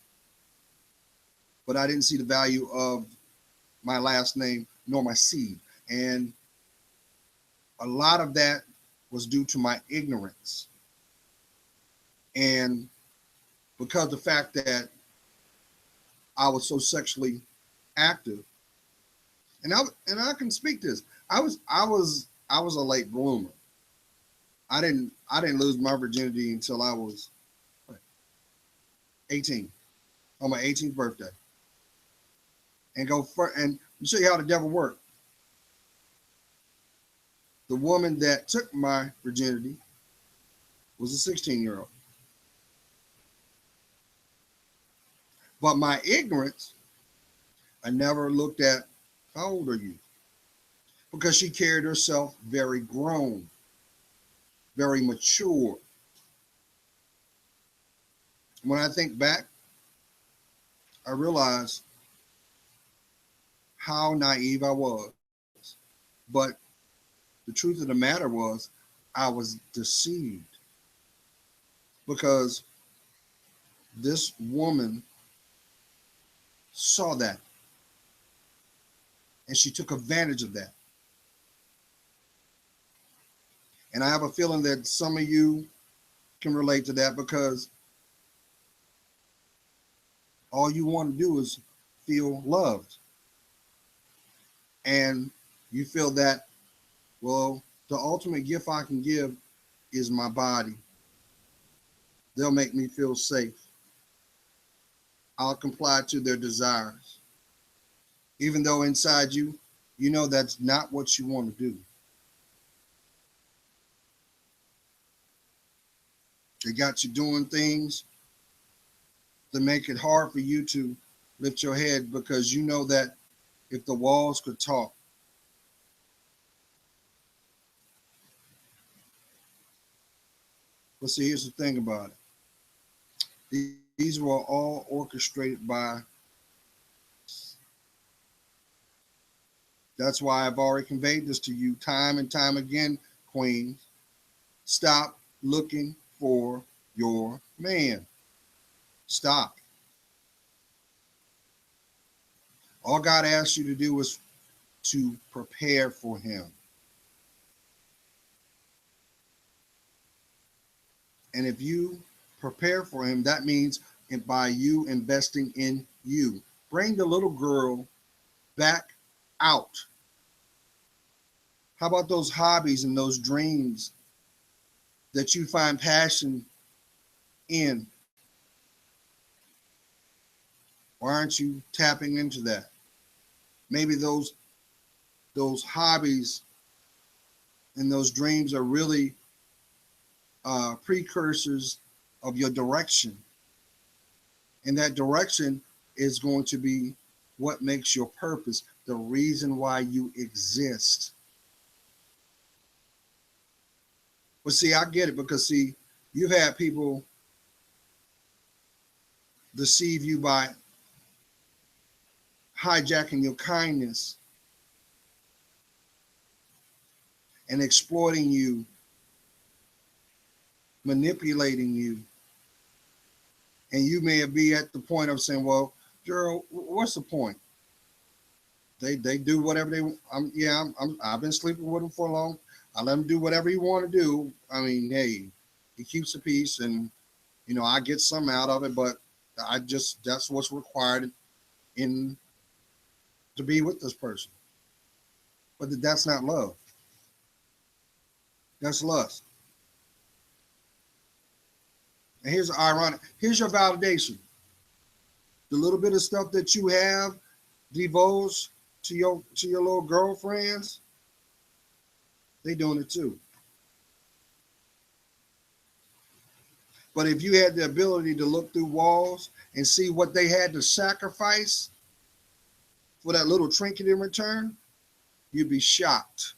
but I didn't see the value of my last name nor my seed. And a lot of that was due to my ignorance. And because of the fact that I was so sexually active, and I can speak this. I was a late bloomer. I didn't lose my virginity until I was 18 on my 18th birthday. And show you how the devil worked. The woman that took my virginity was a 16-year-old. But my ignorance, I never looked at how old are you? Because she carried herself very grown, very mature. When I think back, I realize how naive I was. But the truth of the matter was, I was deceived because this woman saw that and she took advantage of that. And I have a feeling that some of you can relate to that because all you want to do is feel loved. And you feel that, well, the ultimate gift I can give is my body. They'll make me feel safe. I'll comply to their desires. Even though inside you, you know that's not what you want to do. They got you doing things to make it hard for you to lift your head because you know that if the walls could talk, but see, here's the thing about it. These were all orchestrated by. That's why I've already conveyed this to you time and time again, queens. Stop looking for your man. Stop. All God asks you to do is to prepare for him. And if you prepare for him, that means by you investing in you. Bring the little girl back out. How about those hobbies and those dreams that you find passion in? Why aren't you tapping into that? Maybe those hobbies and those dreams are really precursors of your direction. And that direction is going to be what makes your purpose, the reason why you exist. But see, I get it because see, you've had people deceive you by hijacking your kindness and exploiting you, manipulating you. And you may be at the point of saying, well, Gerald, what's the point? They do whatever they I've been sleeping with him for long. I let him do whatever he want to do. I mean, hey, he keeps the peace and I get some out of it, but that's what's required in to be with this person. But that's not love. That's lust. And here's ironic. Here's your validation. The little bit of stuff that you have divulged to your little girlfriends, they doing it too. But if you had the ability to look through walls and see what they had to sacrifice for that little trinket in return, you'd be shocked.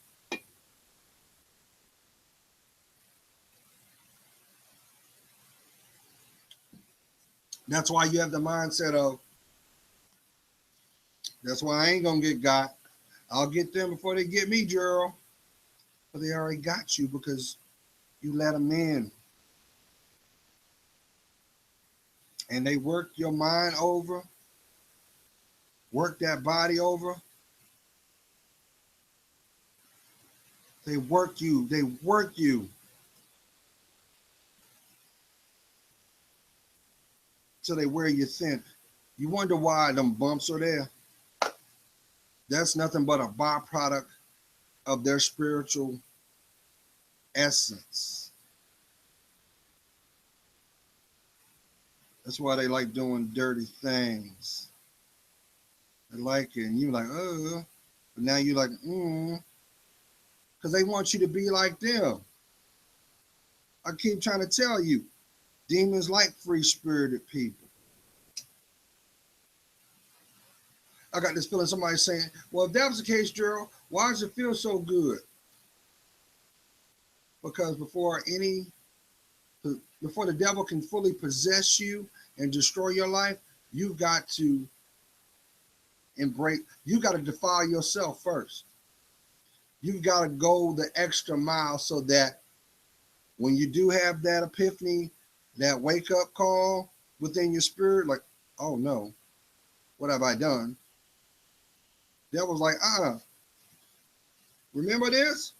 That's why you have the mindset of, that's why I ain't gonna get got. I'll get them before they get me, Gerald. But they already got you because you let them in. And they work your mind over, work that body over. They work you. They work you. Till they wear you thin. You wonder why them bumps are there. That's nothing but a byproduct of their spiritual essence. That's why they like doing dirty things. They like it. And you're like, but now you're like, because they want you to be like them. I keep trying to tell you, demons like free-spirited people. I got this feeling somebody saying, well, if that was the case, Gerald, why does it feel so good? Because before the devil can fully possess you and destroy your life, you've got to defile yourself first. You've got to go the extra mile so that when you do have that epiphany, that wake up call within your spirit, like, oh no, what have I done? Devil's like, remember this?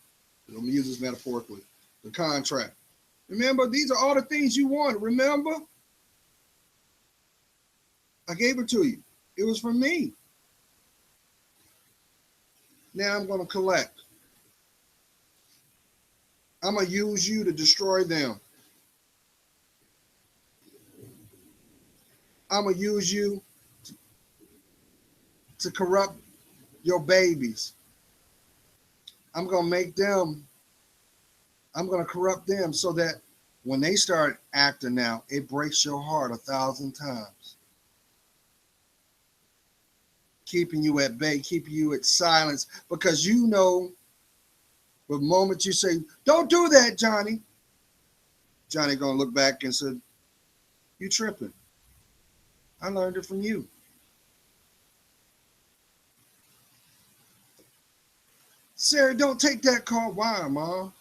Let me use this metaphorically. The contract. Remember, these are all the things you wanted. Remember? I gave it to you. It was for me. Now I'm going to collect. I'm going to use you to destroy them. I'm going to use you to corrupt your babies. I'm going to corrupt them so that when they start acting out, it breaks your heart 1,000 times. Keeping you at bay, keeping you at silence, because you know the moment you say, don't do that, Johnny, Johnny going to look back and say, you tripping. I learned it from you. Sarah, don't take that call. Why, Mom?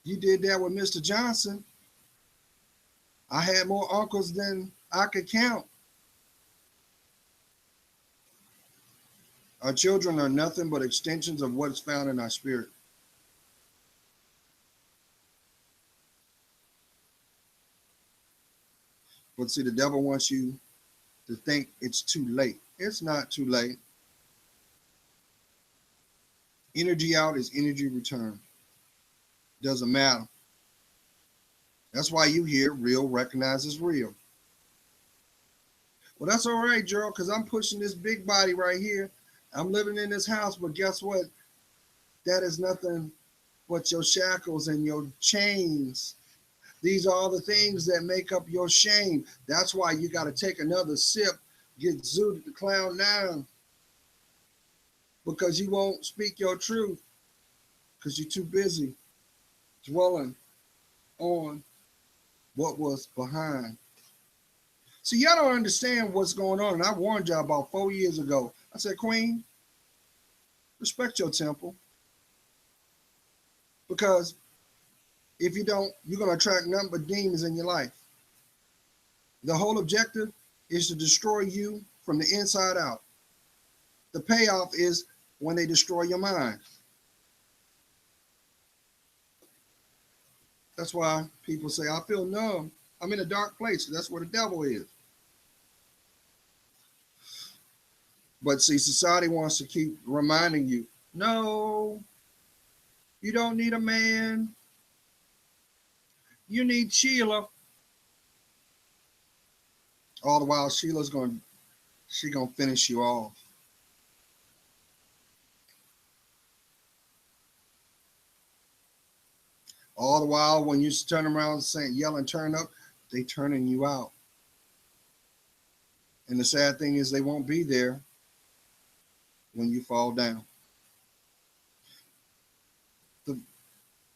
You did that with Mr. Johnson. I had more uncles than I could count. Our children are nothing but extensions of what is found in our spirit. But see, the devil wants you to think it's too late. It's not too late. Energy out is energy return. Doesn't matter. That's why you hear real recognizes real. Well, that's all right, Gerald, because I'm pushing this big body right here. I'm living in this house, but guess what? That is nothing but your shackles and your chains. These are all the things that make up your shame. That's why you got to take another sip, get zooted the clown down, because you won't speak your truth because you're too busy dwelling on what was behind. See, y'all don't understand what's going on. And I warned y'all about 4 years ago. I said, Queen, respect your temple. Because if you don't, you're going to attract nothing but demons in your life. The whole objective is to destroy you from the inside out. The payoff is when they destroy your mind. That's why people say, I feel numb. I'm in a dark place. That's where the devil is. But see, society wants to keep reminding you, no, you don't need a man. You need Sheila. All the while, she gonna finish you off. All the while, when you turn around saying, yelling, turn up, they turning you out. And the sad thing is, they won't be there when you fall down. The,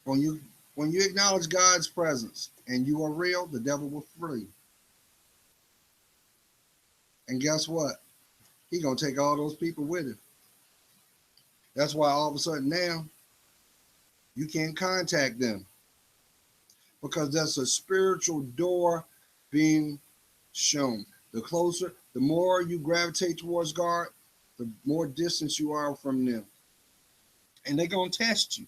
when you when you acknowledge God's presence and you are real, the devil will flee. And guess what? He gonna take all those people with him. That's why all of a sudden now you can't contact them because that's a spiritual door being shown. The closer, the more you gravitate towards God, the more distance you are from them. And they're gonna test you.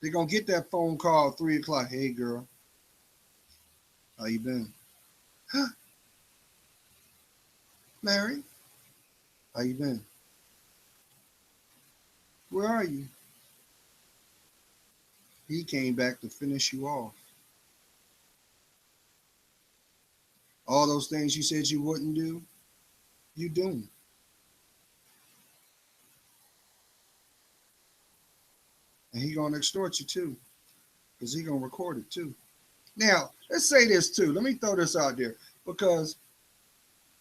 They're gonna get that phone call at 3 o'clock. Hey girl, how you been? Huh? Mary, how you been? Where are you? He came back to finish you off. All those things you said you wouldn't do, you doing. And he gonna extort you too, because he gonna record it too. Now, let's say this too. Let me throw this out there because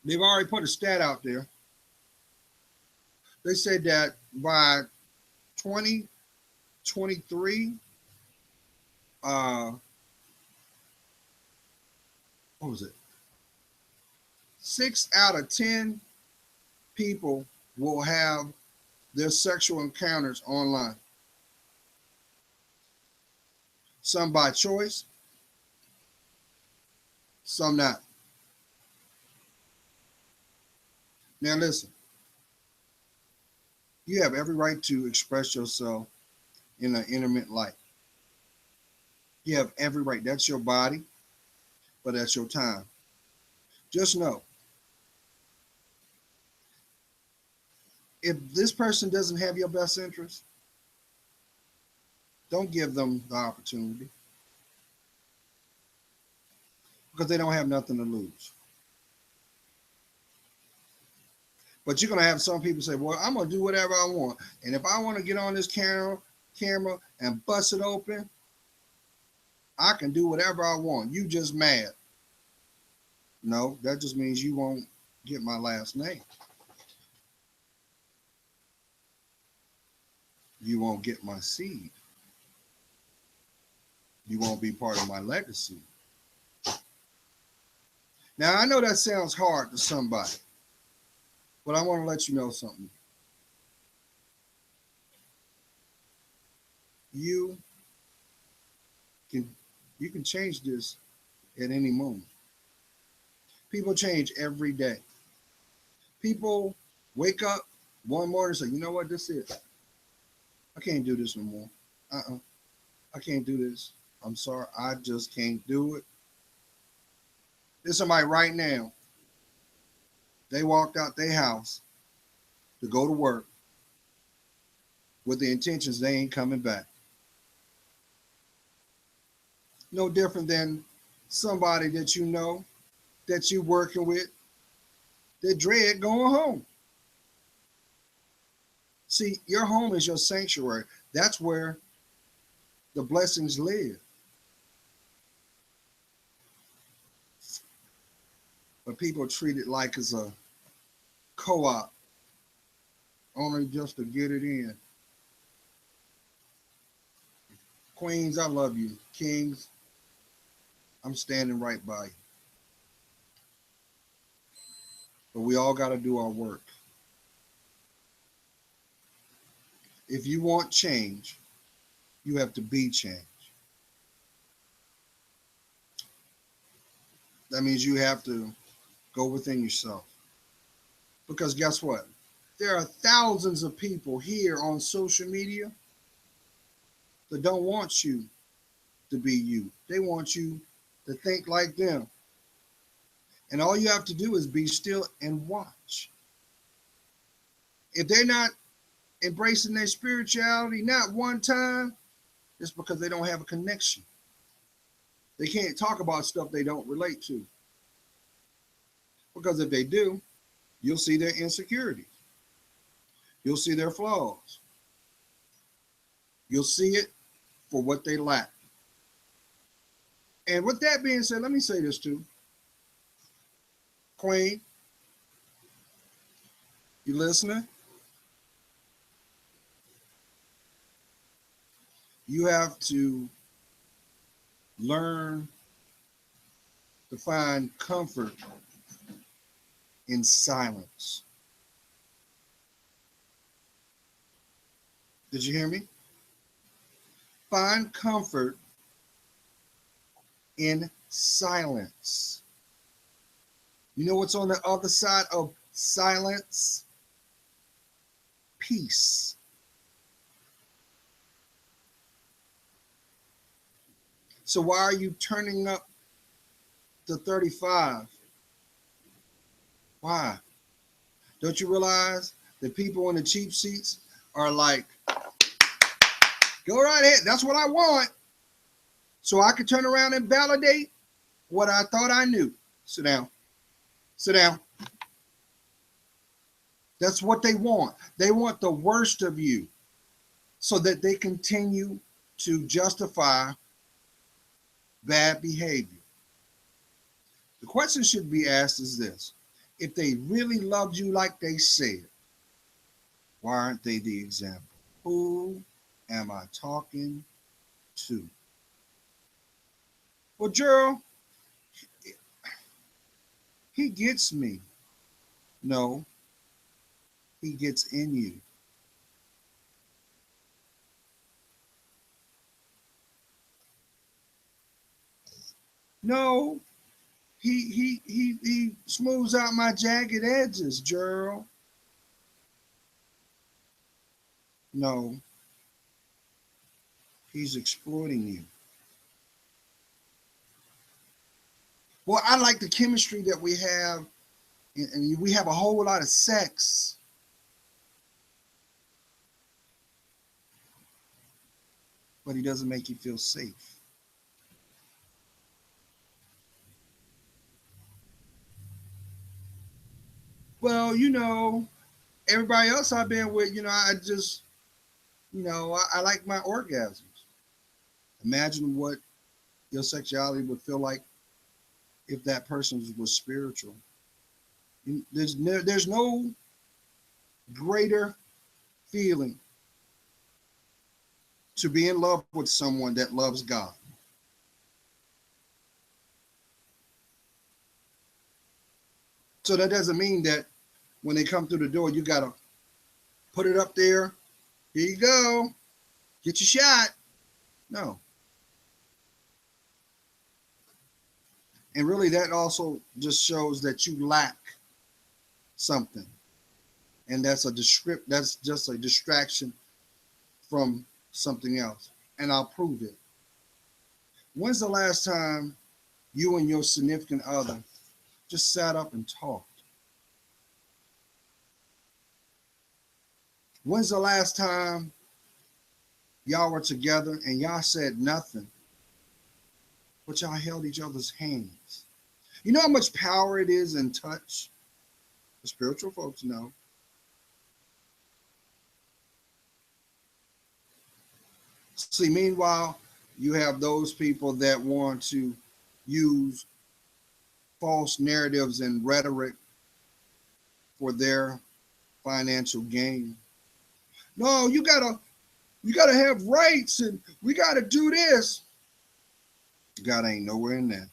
they've already put a stat out there. They said that by 2023, what was it? 6 out of 10 people will have their sexual encounters online. Some by choice, some not. Now listen, you have every right to express yourself in an intimate light. You have every right. That's your body, but that's your time. Just know, if this person doesn't have your best interest, don't give them the opportunity because they don't have nothing to lose. But you're going to have some people say, well, I'm going to do whatever I want. And if I want to get on this camera and bust it open, I can do whatever I want. You just mad. No, that just means you won't get my last name. You won't get my seed. You won't be part of my legacy. Now, I know that sounds hard to somebody, but I want to let you know something. You can change this at any moment. People change every day. People wake up one morning and say, you know what, this is. I can't do this no more. I can't do this. I'm sorry. I just can't do it. There's somebody right now. They walked out their house to go to work with the intentions they ain't coming back. No different than somebody that you know, that you're working with, that dread going home. See, your home is your sanctuary. That's where the blessings live. But people treat it like it's a co-op, only just to get it in. Queens, I love you. Kings, I'm standing right by you. But we all got to do our work. If you want change, you have to be change. That means you have to go within yourself. Because guess what? There are thousands of people here on social media that don't want you to be you. They want you to think like them. And all you have to do is be still and watch. If they're not embracing their spirituality, not one time, it's because they don't have a connection. They can't talk about stuff they don't relate to. Because if they do, you'll see their insecurities. You'll see their flaws. You'll see it for what they lack. And with that being said, let me say this too. Queen, you listening? You have to learn to find comfort in silence. Did you hear me? Find comfort in silence. You know what's on the other side of silence? Peace. So why are you turning up to 35? Why? Don't you realize the people in the cheap seats are like, go right ahead. That's what I want. So I could turn around and validate what I thought I knew. Sit down. Sit down. That's what they want. They want the worst of you so that they continue to justify bad behavior. The question should be asked is this. If they really loved you like they said, why aren't they the example? Who am I talking to? Well, Gerald, he gets me. No, he gets in you. No, he smooths out my jagged edges, Gerald. No, he's exploiting you. Well, I like the chemistry that we have, and we have a whole lot of sex. But he doesn't make you feel safe. Well, everybody else I've been with, I just, I like my orgasms. Imagine what your sexuality would feel like if that person was spiritual. There's no greater feeling to be in love with someone that loves God. So that doesn't mean that when they come through the door, you got to put it up there. Here you go. Get your shot. No. And really, that also just shows that you lack something. And that's just a distraction from something else. And I'll prove it. When's the last time you and your significant other just sat up and talked? When's the last time y'all were together and y'all said nothing, but y'all held each other's hands? You know how much power it is in touch? The spiritual folks know. See, meanwhile, you have those people that want to use false narratives and rhetoric for their financial gain. No, you gotta have rights, and we gotta do this. God ain't nowhere in that.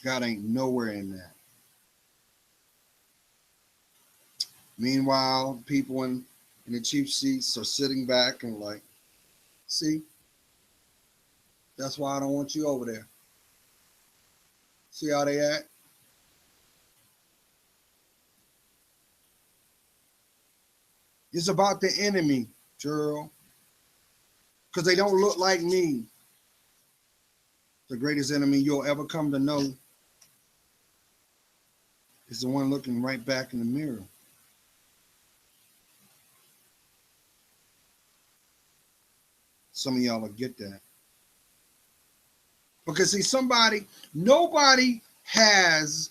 God ain't nowhere in that. Meanwhile, people in the cheap seats are sitting back and like, see, that's why I don't want you over there. See how they act? It's about the enemy, Gerald, because they don't look like me. The greatest enemy you'll ever come to know is the one looking right back in the mirror. Some of y'all will get that. Because see, nobody has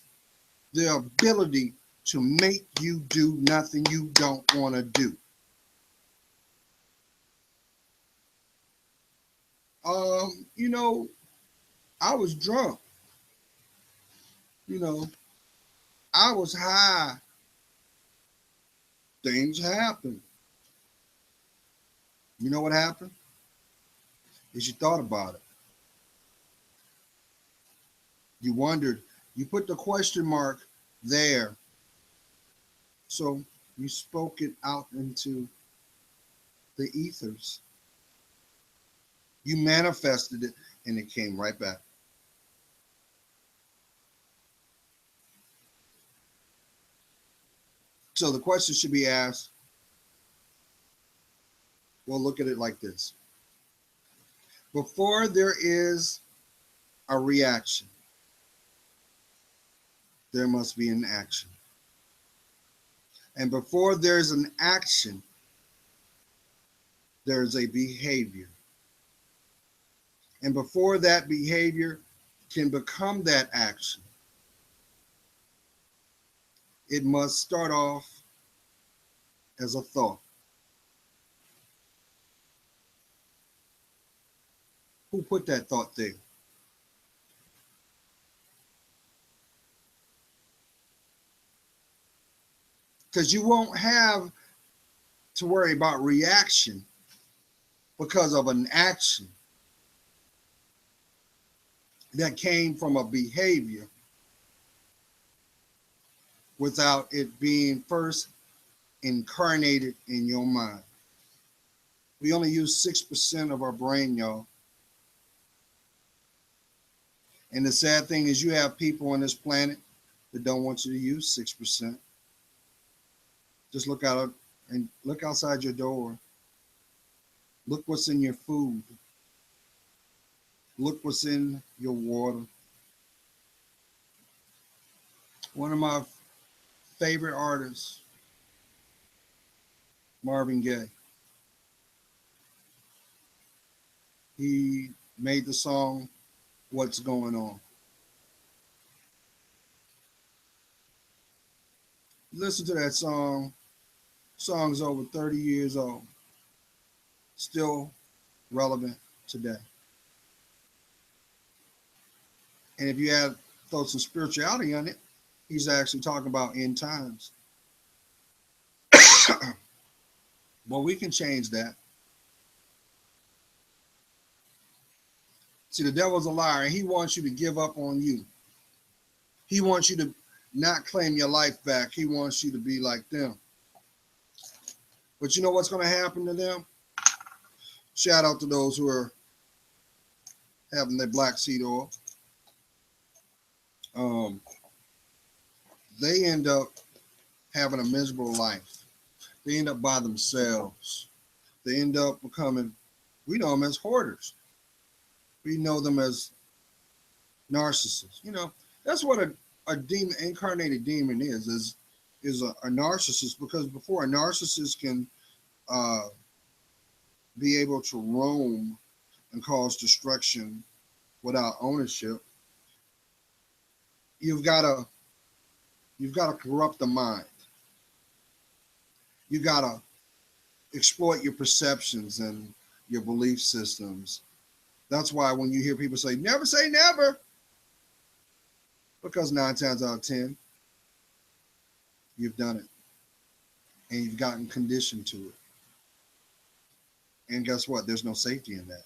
the ability to make you do nothing you don't want to do. You know, I was drunk. You know, I was high. Things happen. You know what happened? Is you thought about it. You wondered. You put the question mark there. So you spoke it out into the ethers. You manifested it and it came right back. So the question should be asked, well, look at it like this. Before there is a reaction, there must be an action. And before there's an action, there's a behavior. And before that behavior can become that action, it must start off as a thought. Who put that thought there? Because you won't have to worry about reaction because of an action that came from a behavior without it being first incarnated in your mind. We only use 6% of our brain, y'all. And the sad thing is you have people on this planet that don't want you to use 6%. Just look out and look outside your door. Look what's in your food. Look what's in your water. One of my favorite artists, Marvin Gaye. He made the song What's Going On. Listen to that song. Song's over 30 years old. Still relevant today. And if you add throw some spirituality on it, he's actually talking about end times. Well, we can change that. See, the devil's a liar, and he wants you to give up on you. He wants you to not claim your life back. He wants you to be like them. But you know what's going to happen to them? Shout out to those who are having their black seed oil. They end up having a miserable life. They end up by themselves. They end up becoming, we know them as hoarders. We know them as narcissists. You know, that's what a demon, incarnated demon is a narcissist, because before a narcissist can be able to roam and cause destruction without ownership, you've got to corrupt the mind. You got to exploit your perceptions and your belief systems. That's why when you hear people say never, because 9 times out of 10, you've done it and you've gotten conditioned to it. And guess what? There's no safety in that.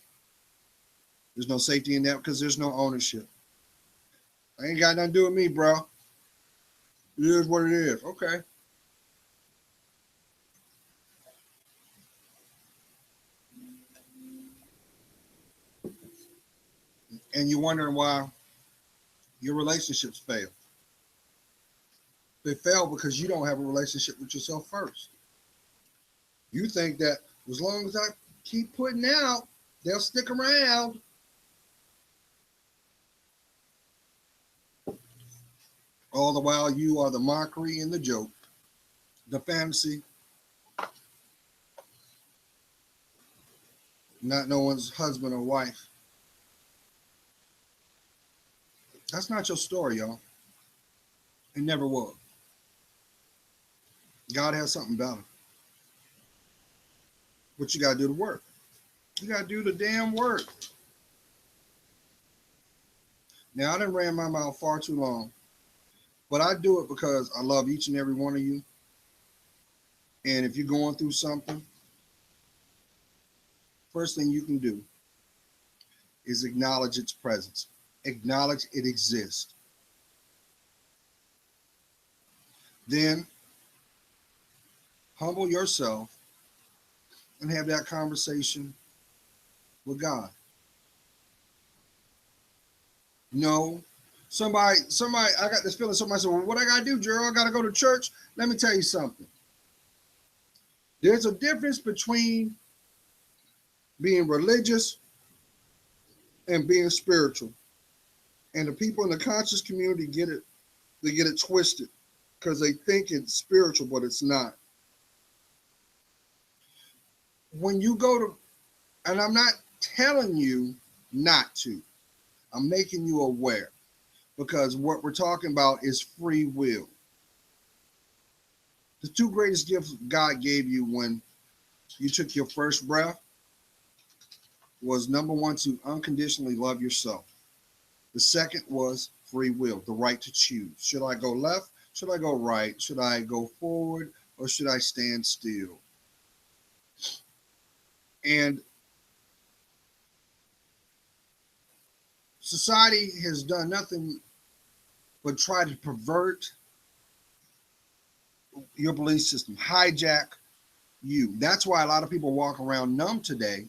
There's no safety in that because there's no ownership. I ain't got nothing to do with me, bro. It is what it is. Okay. And you're wondering why your relationships fail. They fail because you don't have a relationship with yourself first. You think that as long as I keep putting out, they'll stick around. All the while you are the mockery and the joke, the fantasy, not no one's husband or wife. That's not your story, y'all. It never was. God has something better. But you got to do the work. You got to do the damn work. Now, I done ran my mouth far too long, but I do it because I love each and every one of you. And if you're going through something, first thing you can do is acknowledge its presence. Acknowledge it exists. Then humble yourself and have that conversation with God. No, somebody, I got this feeling. Somebody said, well, what I got to do, Gerald? I got to go to church. Let me tell you something. There's a difference between being religious and being spiritual. And the people in the conscious community get it, they get it twisted because they think it's spiritual, but it's not. When you go to, and I'm not telling you not to, I'm making you aware because what we're talking about is free will. The two greatest gifts God gave you when you took your first breath was number one, to unconditionally love yourself. The second was free will, the right to choose. Should I go left? Should I go right? Should I go forward or should I stand still? And society has done nothing but try to pervert your belief system, hijack you. That's why a lot of people walk around numb today,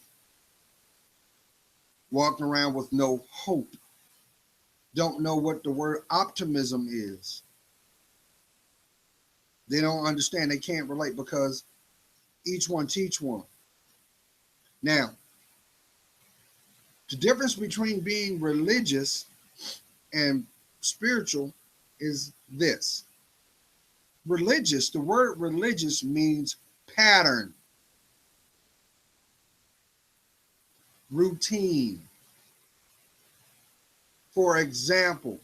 walking around with no hope, don't know what the word optimism is. They don't understand. They can't relate because each one teach one. Now, the difference between being religious and spiritual is this. Religious, the word religious means pattern, routine. For example,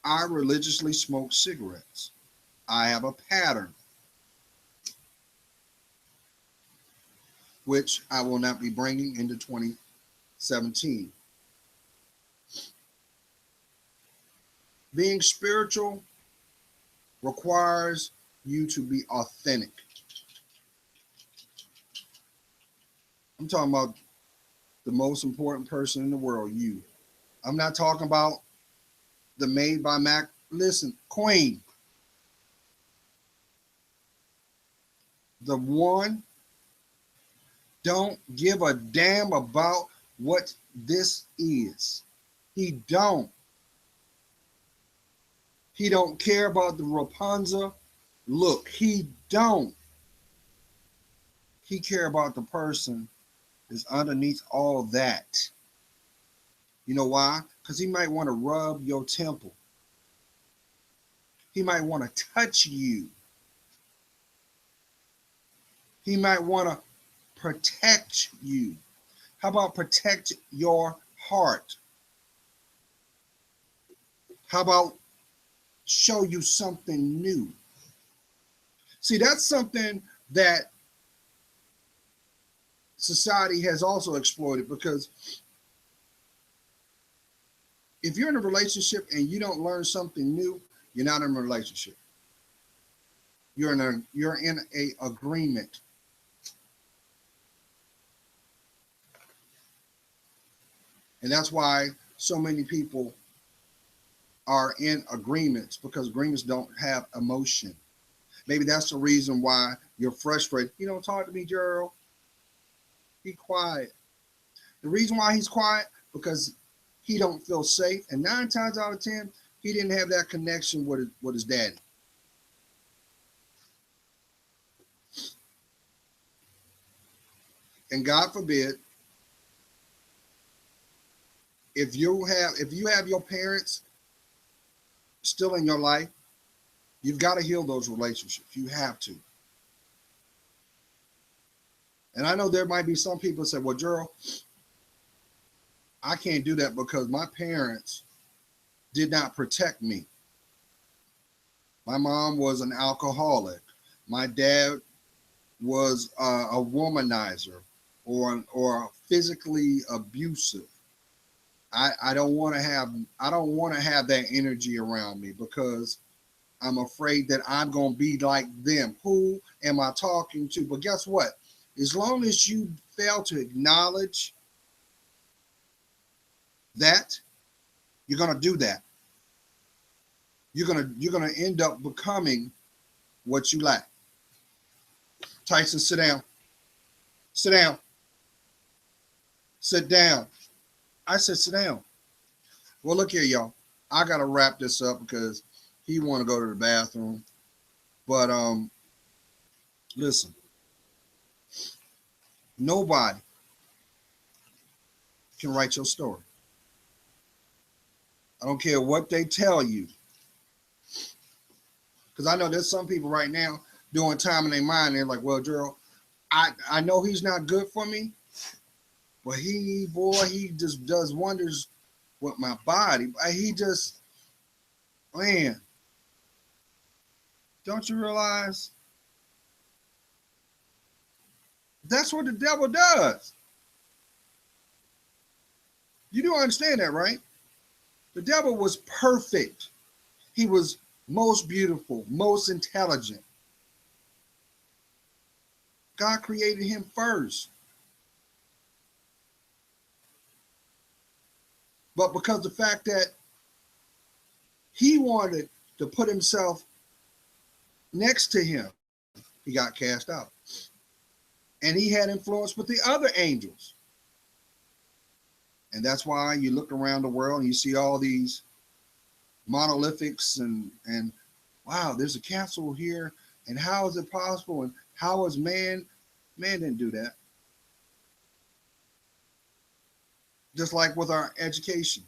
I religiously smoke cigarettes. I have a pattern, which I will not be bringing into 2017. Being spiritual requires you to be authentic. I'm talking about the most important person in the world, you. I'm not talking about the Made by Mac. Listen, Queen. The one don't give a damn about what this is. He don't. He don't care about the Rapunzel look. He don't. He care about the person that's underneath all that. You know why? Because he might want to rub your temple. He might want to touch you. He might want to protect you. How about protect your heart? How about show you something new? See, that's something that society has also exploited, because if you're in a relationship and you don't learn something new, you're not in a relationship. You're in a agreement. And that's why so many people are in agreements, because agreements don't have emotion. Maybe that's the reason why you're frustrated. You don't talk to me, Gerald. Be quiet. The reason why he's quiet, because he don't feel safe. And 9 times out of 10, he didn't have that connection with his daddy. And God forbid, if you have your parents still in your life, you've got to heal those relationships. You have to. And I know there might be some people that say, well, Gerald, I can't do that because my parents did not protect me. My mom was an alcoholic. My dad was a womanizer or physically abusive. I don't want to have that energy around me because I'm afraid that I'm going to be like them. Who am I talking to? But guess what? As long as you fail to acknowledge that, you're going to do that. You're going to end up becoming what you lack. Tyson, sit down. Sit down. Sit down. I said sit down. Well, look here, y'all. I got to wrap this up because he want to go to the bathroom. But listen. Nobody can write your story. I don't care what they tell you. Because I know there's some people right now doing time in their mind. They're like, well, Gerald, I know he's not good for me, but he just does wonders with my body. He just, man, don't you realize that's what the devil does? You do understand that, right? The devil was perfect. He was most beautiful, most intelligent. God created him first. But because the fact that he wanted to put himself next to him, he got cast out. And he had influence with the other angels. And that's why you look around the world and you see all these monolithics and wow, there's a castle here. And how is it possible? And how is man? Man didn't do that. Just like with our education.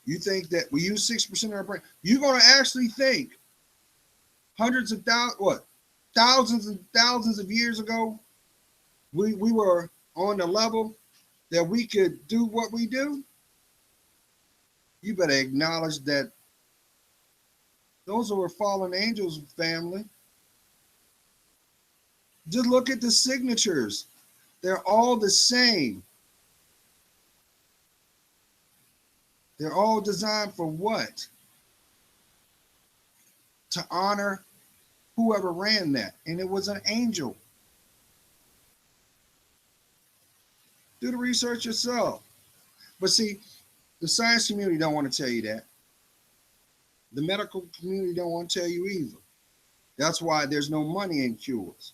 You think that we use 6% of our brain. You're going to actually think hundreds of thousands and thousands of years ago, we were on the level that we could do what we do. You better acknowledge that those were fallen angels, family. Just look at the signatures. They're all the same. They're all designed for what? To honor whoever ran that. And it was an angel. Do the research yourself. But see, the science community don't want to tell you that. The medical community don't want to tell you either. That's why there's no money in cures.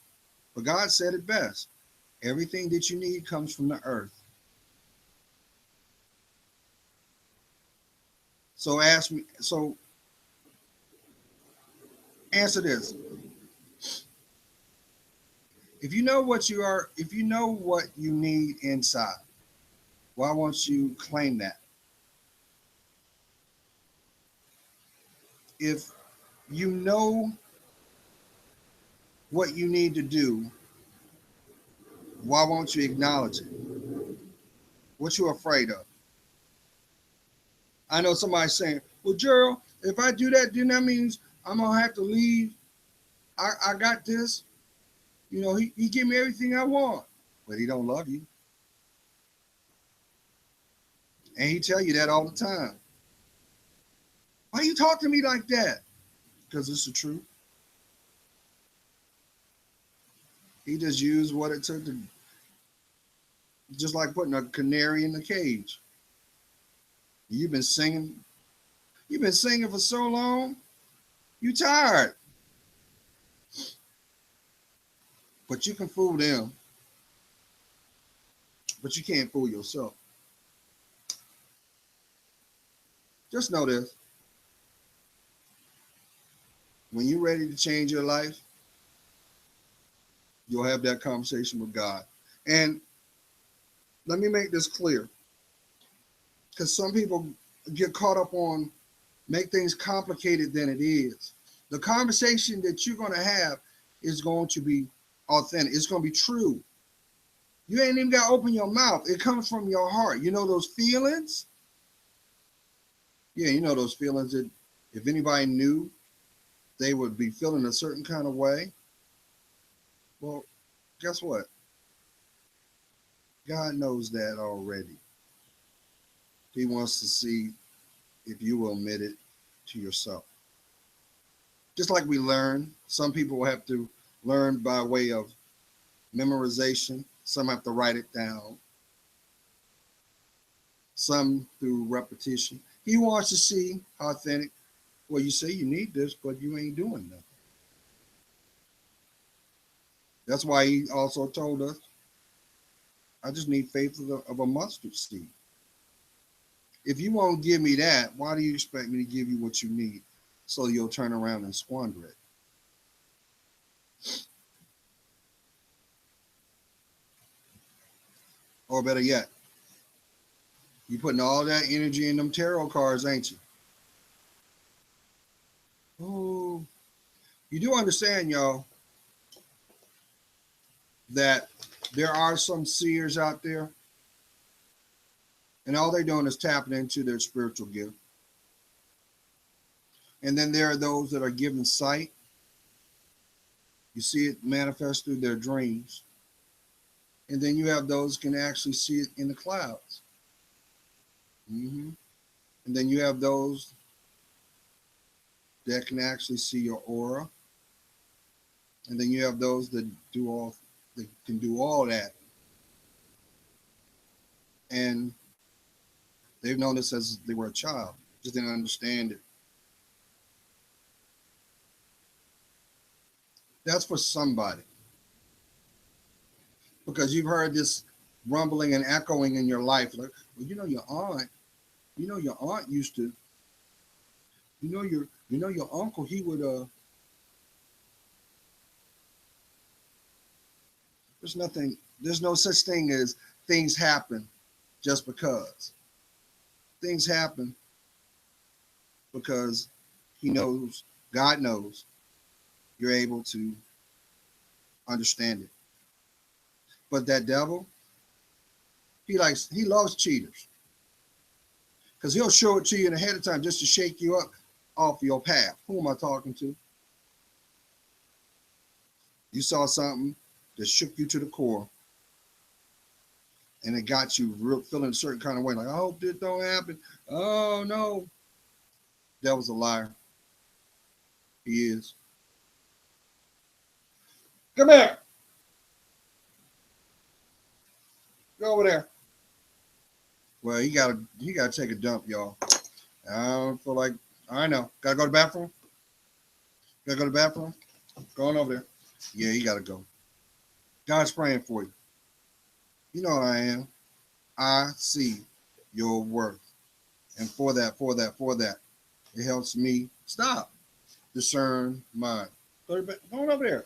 But God said it best. Everything that you need comes from the earth. So answer this. If you know what you are, if you know what you need inside, why won't you claim that? If you know what you need to do, why won't you acknowledge it? What you afraid of? I know somebody's saying, well, Gerald, if I do that, then that means I'm going to have to leave. I got this. You know, he give me everything I want, but he don't love you. And he tell you that all the time. Why you talk to me like that? Because it's the truth. He just used what it took to, just like putting a canary in the cage. You've been singing for so long, you tired. But you can fool them. But you can't fool yourself. Just know this. When you're ready to change your life, you'll have that conversation with God. And let me make this clear. Because some people get caught up on make things complicated than it is. The conversation that you're going to have is going to be authentic. It's going to be true. You ain't even got to open your mouth. It comes from your heart. You know those feelings? Yeah, you know those feelings that if anybody knew, they would be feeling a certain kind of way. Well, guess what? God knows that already. He wants to see if you will admit it to yourself. Just like we learn, some people will have to learn by way of memorization. Some have to write it down. Some through repetition. He wants to see how authentic. Well, you say you need this, but you ain't doing nothing. That's why he also told us, I just need faith of a mustard seed. If you won't give me that, why do you expect me to give you what you need so you'll turn around and squander it? Or better yet, you putting all that energy in them tarot cards, ain't you? Oh, you do understand, y'all, that there are some seers out there, and all they're doing is tapping into their spiritual gift. And then there are those that are given sight. You see it manifest through their dreams. And then you have those who can actually see it in the clouds. Mm-hmm. And then you have those that can actually see your aura. And then you have those that can do all that. And they've known this as they were a child, just didn't understand it. That's for somebody. Because you've heard this rumbling and echoing in your life. Like, well, your aunt used to, your uncle, he would there's no such thing as things happen just because. Things happen because he knows, God knows, you're able to understand it. But that devil, he loves cheaters. Because he'll show it to you in ahead of time just to shake you up off your path. Who am I talking to? You saw something that shook you to the core, and it got you feeling a certain kind of way, like, I hope this don't happen. Oh no. Devil's a liar. He is. Come here. Go over there. Well, he gotta take a dump, y'all. I don't feel like, I know. Gotta go to the bathroom? Gotta go to the bathroom? Go on over there. Yeah, you gotta go. God's praying for you. You know what I am. I see your worth. And for that, it helps me discern mine. Go on over there.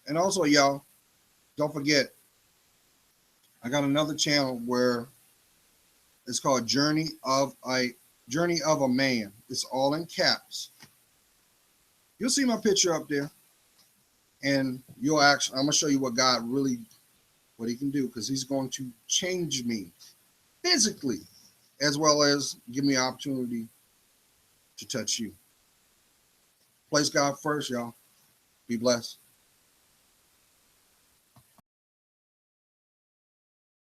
And also, y'all, don't forget, I got another channel where it's called Journey of a Man. It's all in caps. You'll see my picture up there, and I'm gonna show you what he can do, because he's going to change me physically, as well as give me an opportunity to touch you. Place God first, y'all. Be blessed.